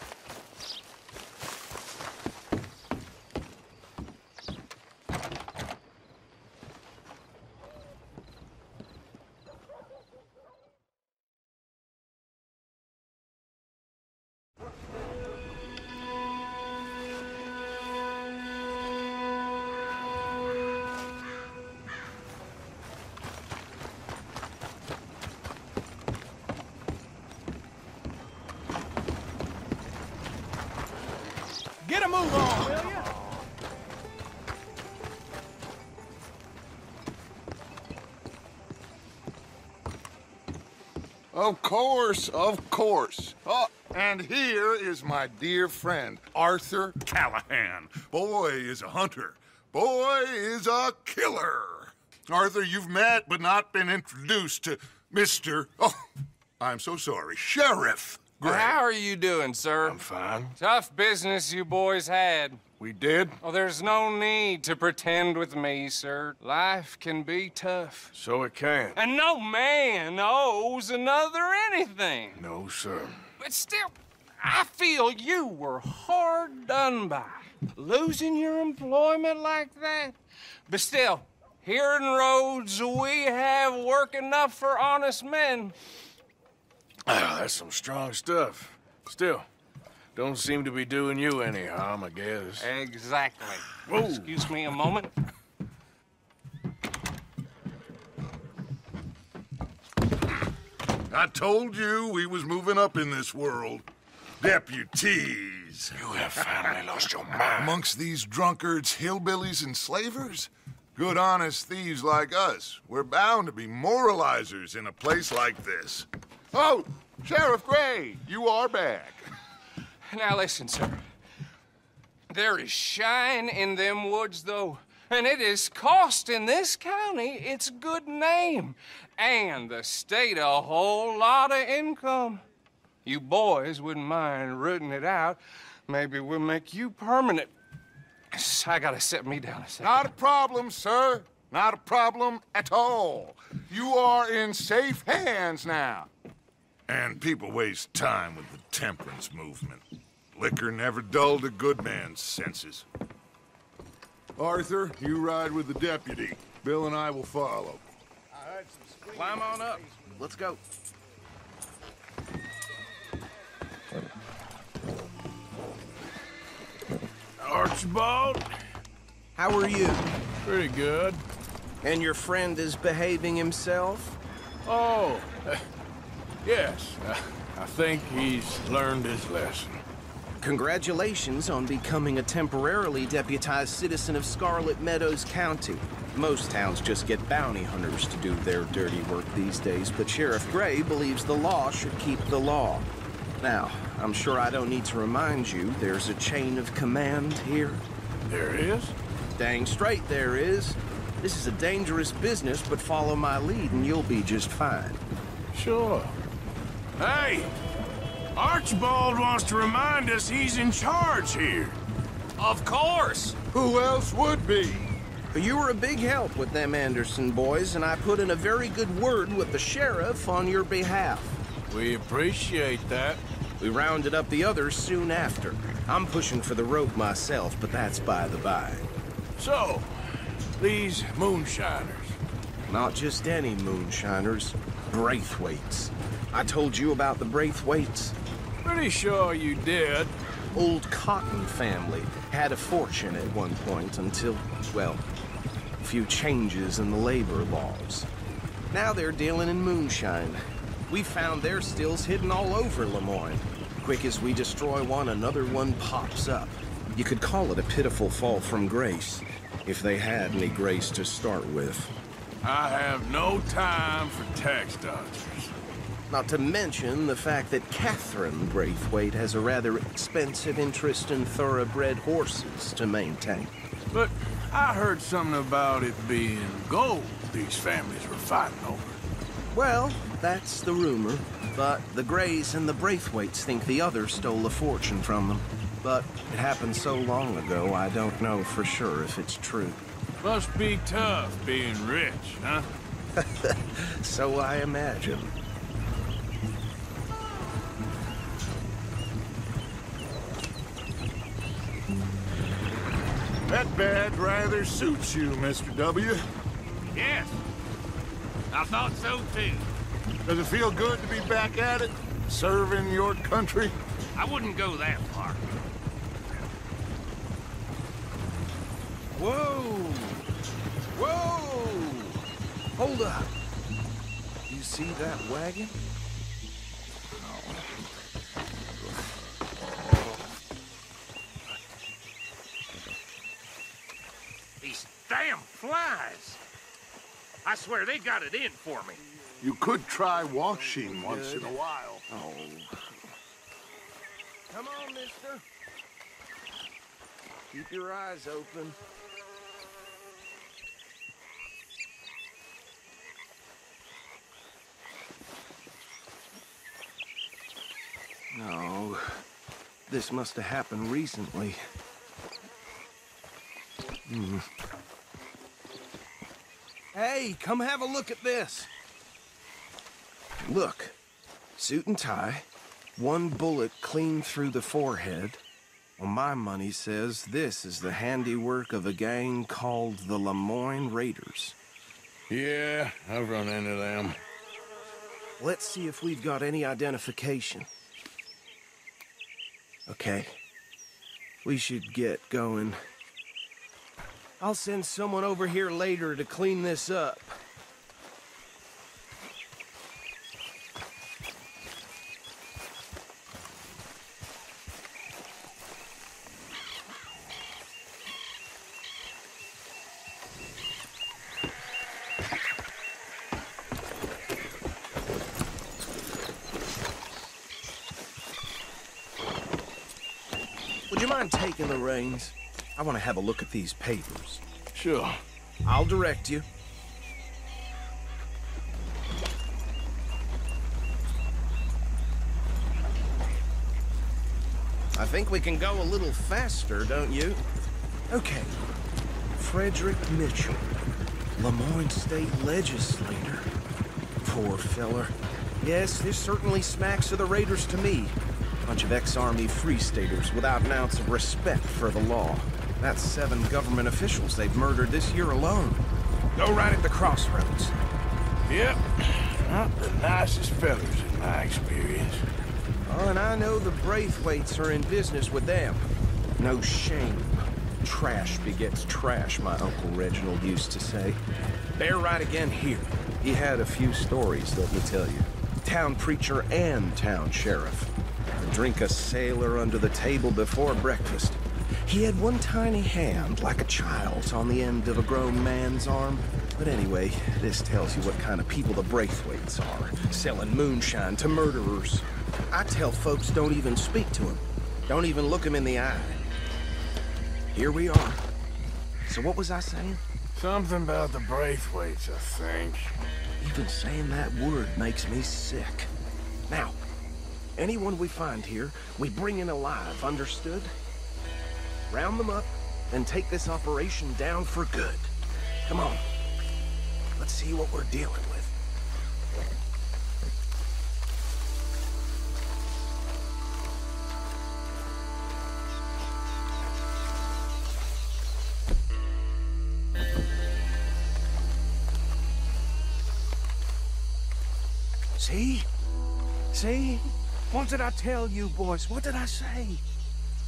Get a move on, will ya? Of course, of course. Oh, and here is my dear friend, Arthur Callahan. Boy is a hunter. Boy is a killer. Arthur, you've met but not been introduced to Mr. Oh, I'm so sorry, Sheriff Gray. How are you doing, sir? I'm fine. Tough business you boys had. We did? Oh, there's no need to pretend with me, sir. Life can be tough. So it can. And no man owes another anything. No, sir. But still, I feel you were hard done by. Losing your employment like that. But still, here in Rhodes, we have work enough for honest men. Ah, that's some strong stuff. Still, don't seem to be doing you any harm, I guess. Exactly. Whoa. Excuse me a moment. I told you we was moving up in this world. Deputies. You have finally lost your mind. Amongst these drunkards, hillbillies, and slavers? Good, honest thieves like us. We're bound to be moralizers in a place like this. Oh, Sheriff Gray, you are back. Now listen, sir. There is shine in them woods, though, and it is costing this county its good name and the state a whole lot of income. You boys wouldn't mind rooting it out. Maybe we'll make you permanent. I gotta set me down a second. Not a problem, sir. Not a problem at all. You are in safe hands now. And people waste time with the temperance movement. Liquor never dulled a good man's senses. Arthur, you ride with the deputy. Bill and I will follow. Climb on up. Let's go. Archibald. How are you? Pretty good. And your friend is behaving himself? Oh, yes. I think he's learned his lesson. Congratulations on becoming a temporarily deputized citizen of Scarlet Meadows County. Most towns just get bounty hunters to do their dirty work these days, but Sheriff Gray believes the law should keep the law. Now, I'm sure I don't need to remind you, there's a chain of command here. There is? Dang straight there is. This is a dangerous business, but follow my lead and you'll be just fine. Sure. Hey! Archibald wants to remind us he's in charge here. Of course! Who else would be? You were a big help with them Anderson boys, and I put in a very good word with the sheriff on your behalf. We appreciate that. We rounded up the others soon after. I'm pushing for the rope myself, but that's by the by. So, these moonshiners. Not just any moonshiners, Braithwaites. I told you about the Braithwaites? Pretty sure you did. Old Cotton family had a fortune at one point until, well, a few changes in the labor laws. Now they're dealing in moonshine. We found their stills hidden all over Lemoyne. Quick as we destroy one, another one pops up. You could call it a pitiful fall from grace, if they had any grace to start with. I have no time for tax dodgers. Not to mention the fact that Catherine Braithwaite has a rather expensive interest in thoroughbred horses to maintain. But I heard something about it being gold these families were fighting over. Well, that's the rumor. But the Grays and the Braithwaites think the others stole a fortune from them. But it happened so long ago, I don't know for sure if it's true. Must be tough being rich, huh? So I imagine. That badge rather suits you, Mr. W. Yes. I thought so, too. Does it feel good to be back at it? Serving your country? I wouldn't go that far. Whoa! Whoa! Hold up. You see that wagon? These damn flies. I swear they got it in for me. You could try washing once in a while. Oh. Come on, mister. Keep your eyes open. No. This must have happened recently. Hey, come have a look at this. Look. Suit and tie. One bullet clean through the forehead. Well, my money says this is the handiwork of a gang called the Lemoyne Raiders. Yeah, I've run into them. Let's see if we've got any identification. Okay. We should get going. I'll send someone over here later to clean this up. Would you mind taking the reins? I want to have a look at these papers. Sure. I'll direct you. I think we can go a little faster, don't you? Okay. Frederick Mitchell, Lemoyne State Legislator. Poor feller. Yes, this certainly smacks of the Raiders to me. Bunch of ex-Army Free Staters without an ounce of respect for the law. That's 7 government officials they've murdered this year alone. Go right at the crossroads. Yep. Not the nicest fellas in my experience. Oh, and I know the Braithwaites are in business with them. No shame. Trash begets trash, my Uncle Reginald used to say. They're right again here. He had a few stories, let me tell you. Town preacher and town sheriff. Drink a sailor under the table before breakfast. He had one tiny hand, like a child's, on the end of a grown man's arm. But anyway, this tells you what kind of people the Braithwaites are, selling moonshine to murderers. I tell folks don't even speak to him. Don't even look him in the eye. Here we are. So what was I saying? Something about the Braithwaites, I think. Even saying that word makes me sick. Now, anyone we find here, we bring in alive, understood? Round them up, and take this operation down for good. Come on. Let's see what we're dealing with. See? See? What did I tell you, boys? What did I say?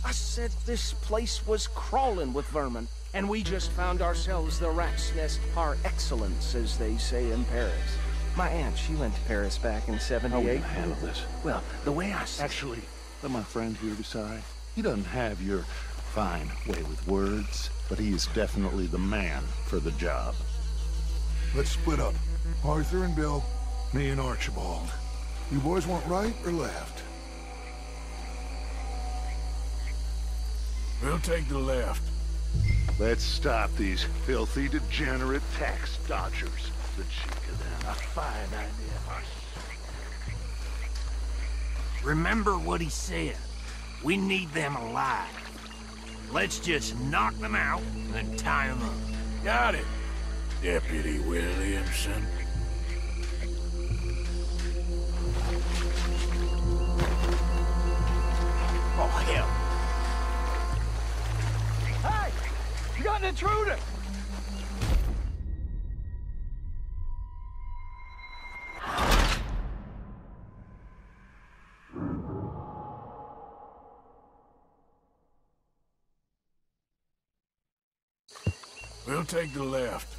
I said this place was crawling with vermin, and we just found ourselves the rat's nest par excellence, as they say in Paris. My aunt, she went to Paris back in '78. How are we gonna handle this? Well, the way I... Actually, let my friend here decide. He doesn't have your fine way with words, but he is definitely the man for the job. Let's split up. Arthur and Bill, me and Archibald. You boys want right or left? We'll take the left. Let's stop these filthy, degenerate tax dodgers. The cheek of them. A fine idea. Remember what he said. We need them alive. Let's just knock them out and tie them up. Got it, Deputy Williamson. Oh, hell. Hey! You got an intruder! We'll take the left.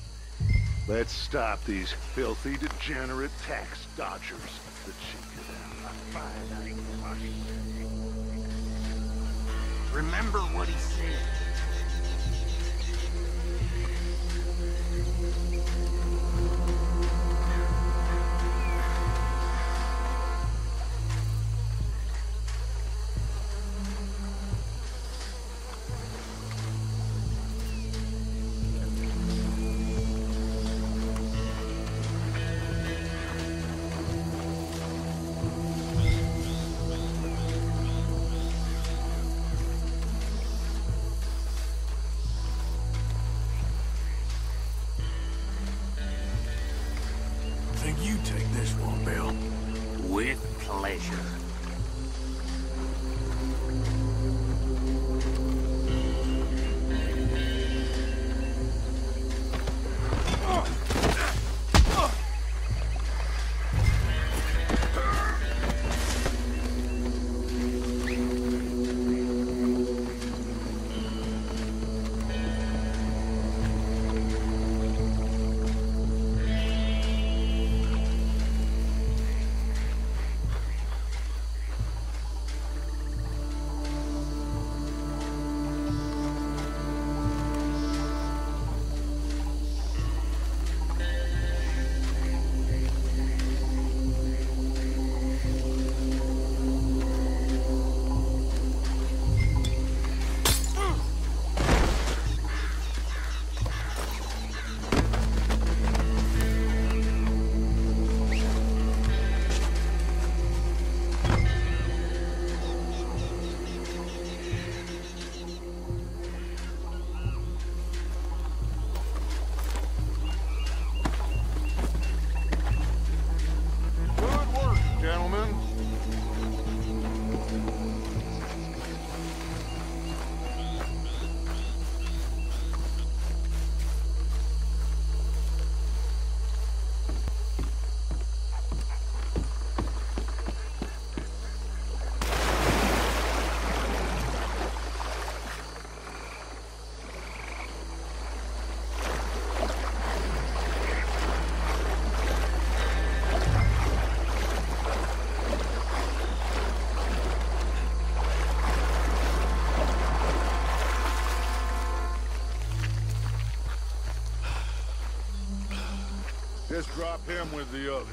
Let's stop these filthy, degenerate tax dodgers. The cheek of them. A fine idea. Remember what he said. Just drop him with the others.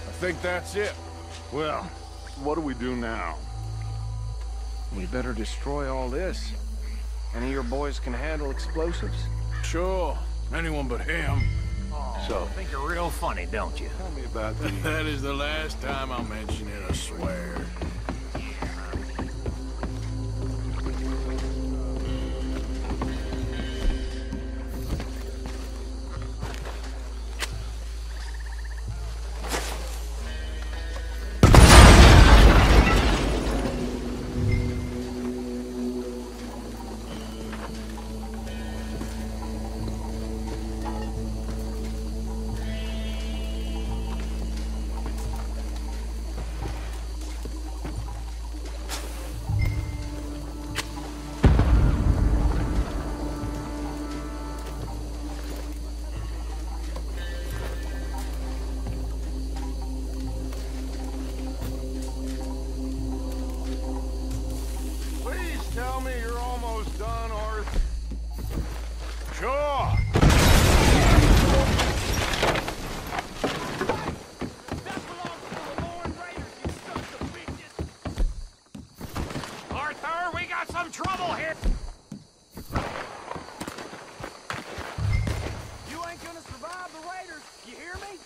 I think that's it. Well, what do we do now? We better destroy all this. Any of your boys can handle explosives? Sure. Anyone but him. So, think you're real funny, don't you? Tell me about the... That is the last time I'll mention it, I swear. Tell me you're almost done, Arthur. Sure. Arthur, we got some trouble here! You ain't gonna survive the raiders, you hear me?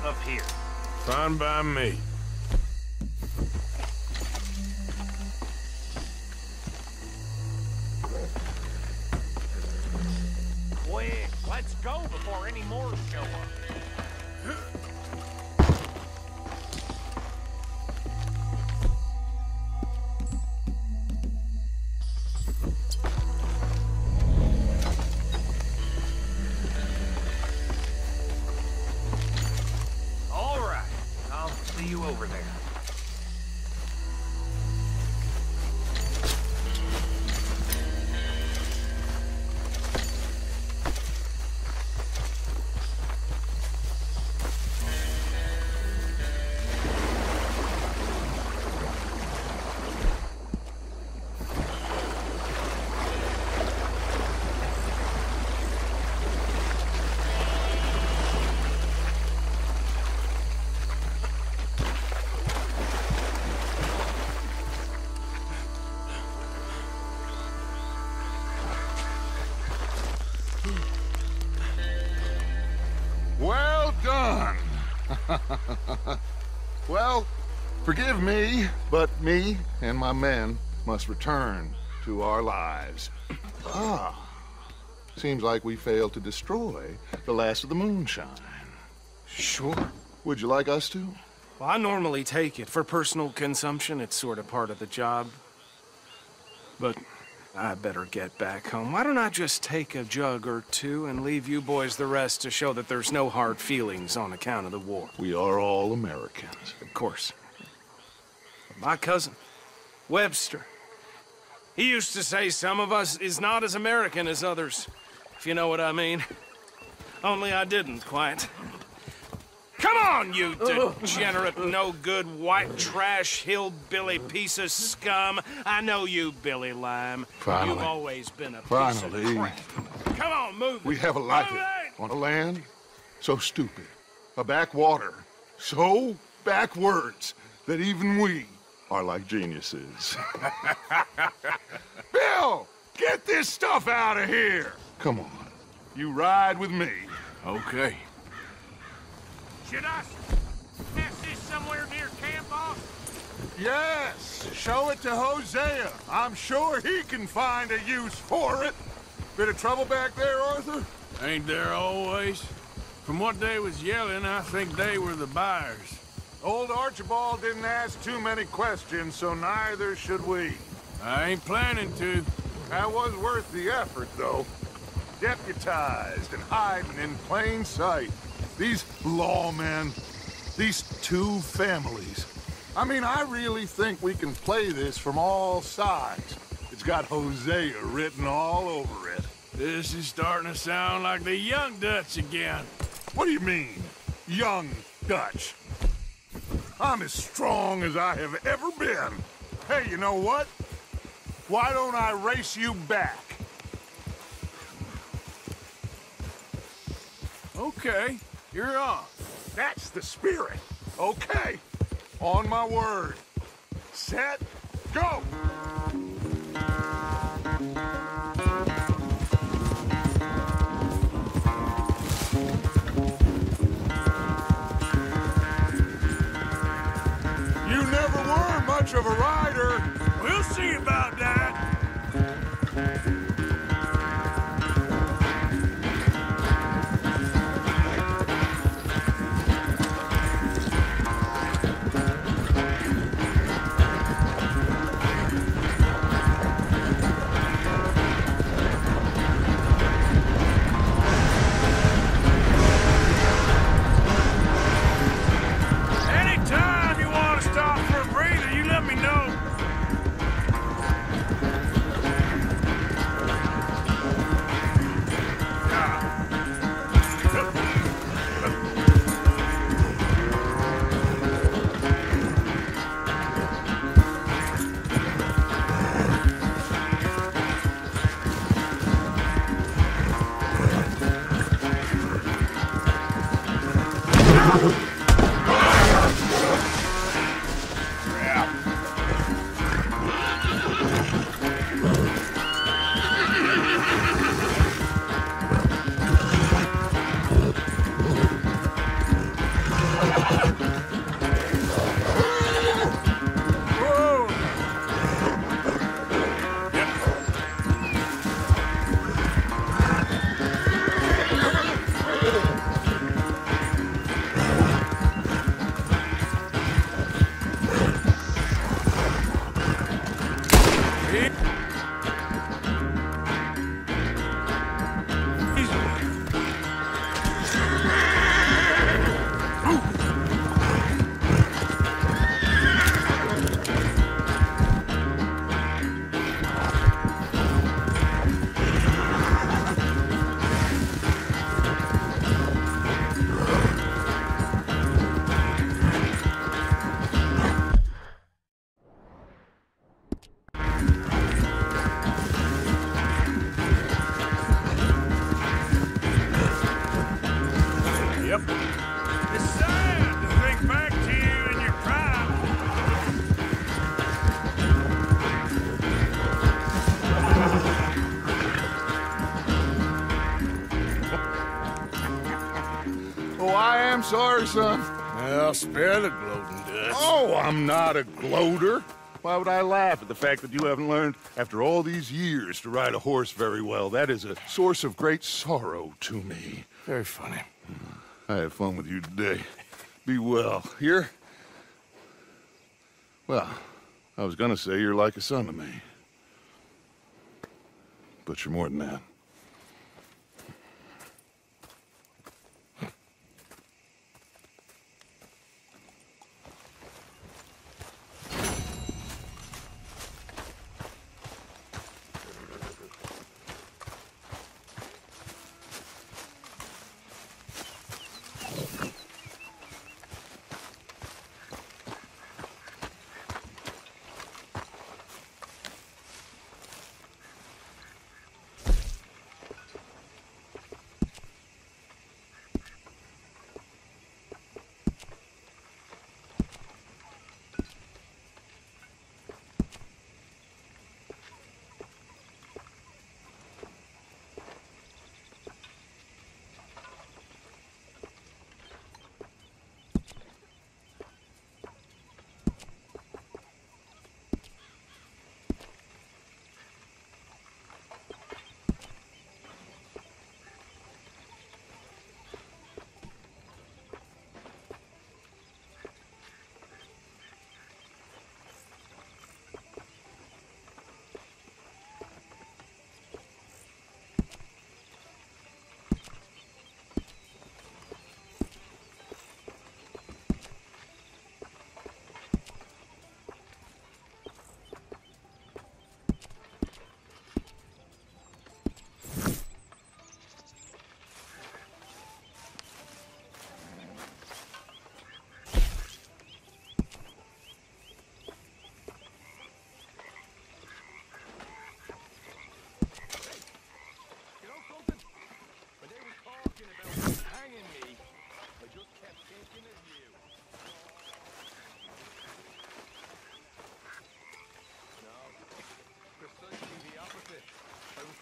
up here. Fine by me. Quick, let's go before any more show up. All right, I'll see you over there. Well done. Well, forgive me, but me and my men must return to our lives. Seems like we failed to destroy the last of the moonshine. Sure. Would you like us to? Well, I normally take it. For personal consumption, it's sort of part of the job. But I better get back home. Why don't I just take a jug or two and leave you boys the rest to show that there's no hard feelings on account of the war? We are all Americans. Of course. My cousin, Webster, he used to say some of us is not as American as others, if you know what I mean. Only I didn't quite. Come on, you degenerate, no-good, white trash, hillbilly piece of scum. I know you, Billy Lime. Finally. You've always been a piece Finally. of crap. Come on, move it. We have a life on a land so stupid, a backwater so backwards that even we are like geniuses. Bill, get this stuff out of here. Come on, you ride with me. Okay. Should I pass this somewhere near camp, boss? Yes, show it to Hosea. I'm sure he can find a use for it. Bit of trouble back there, Arthur? Ain't there always? From what they was yelling, I think they were the buyers. Old Archibald didn't ask too many questions, so neither should we. I ain't planning to. That was worth the effort, though. Deputized and hiding in plain sight. These lawmen, these two families. I mean, I really think we can play this from all sides. It's got Hosea written all over it. This is starting to sound like the Young Dutch again. What do you mean, Young Dutch? I'm as strong as I have ever been. Hey, you know what? Why don't I race you back? Okay. You're on. That's the spirit. Okay. On my word. Set. Go! You never were much of a rider. We'll see about that. Anytime you want to stop for a breather, you let me know. sorry, son. Well, spare the gloating, Dutch. Oh, I'm not a gloater. Why would I laugh at the fact that you haven't learned, after all these years, to ride a horse very well? That is a source of great sorrow to me. Very funny. I had fun with you today. Be well. Here? Well, I was gonna say you're like a son to me. But you're more than that.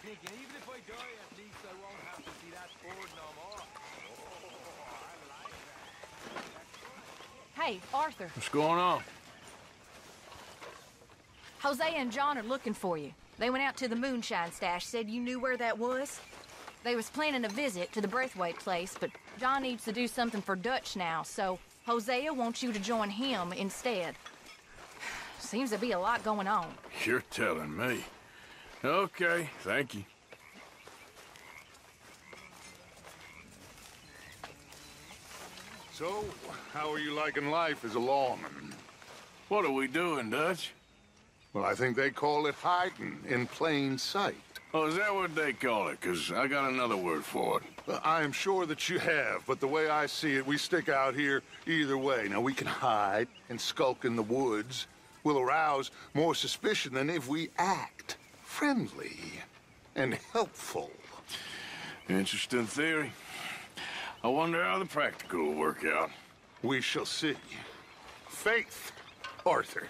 Even if I die, at least I won't have to see that board no more. Oh, I like that. Hey, Arthur. What's going on? Hosea and John are looking for you. They went out to the moonshine stash, said you knew where that was. They was planning a visit to the Braithwaite place, but John needs to do something for Dutch now, so Hosea wants you to join him instead. Seems to be a lot going on. You're telling me. Okay, thank you. So, how are you liking life as a lawman? What are we doing, Dutch? Well, I think they call it hiding in plain sight. Oh, is that what they call it? 'Cause I got another word for it. I am sure that you have, but the way I see it, we stick out here either way. Now, we can hide and skulk in the woods. We'll arouse more suspicion than if we act friendly and helpful. Interesting theory. I wonder how the practical will work out. We shall see. Faith, Arthur.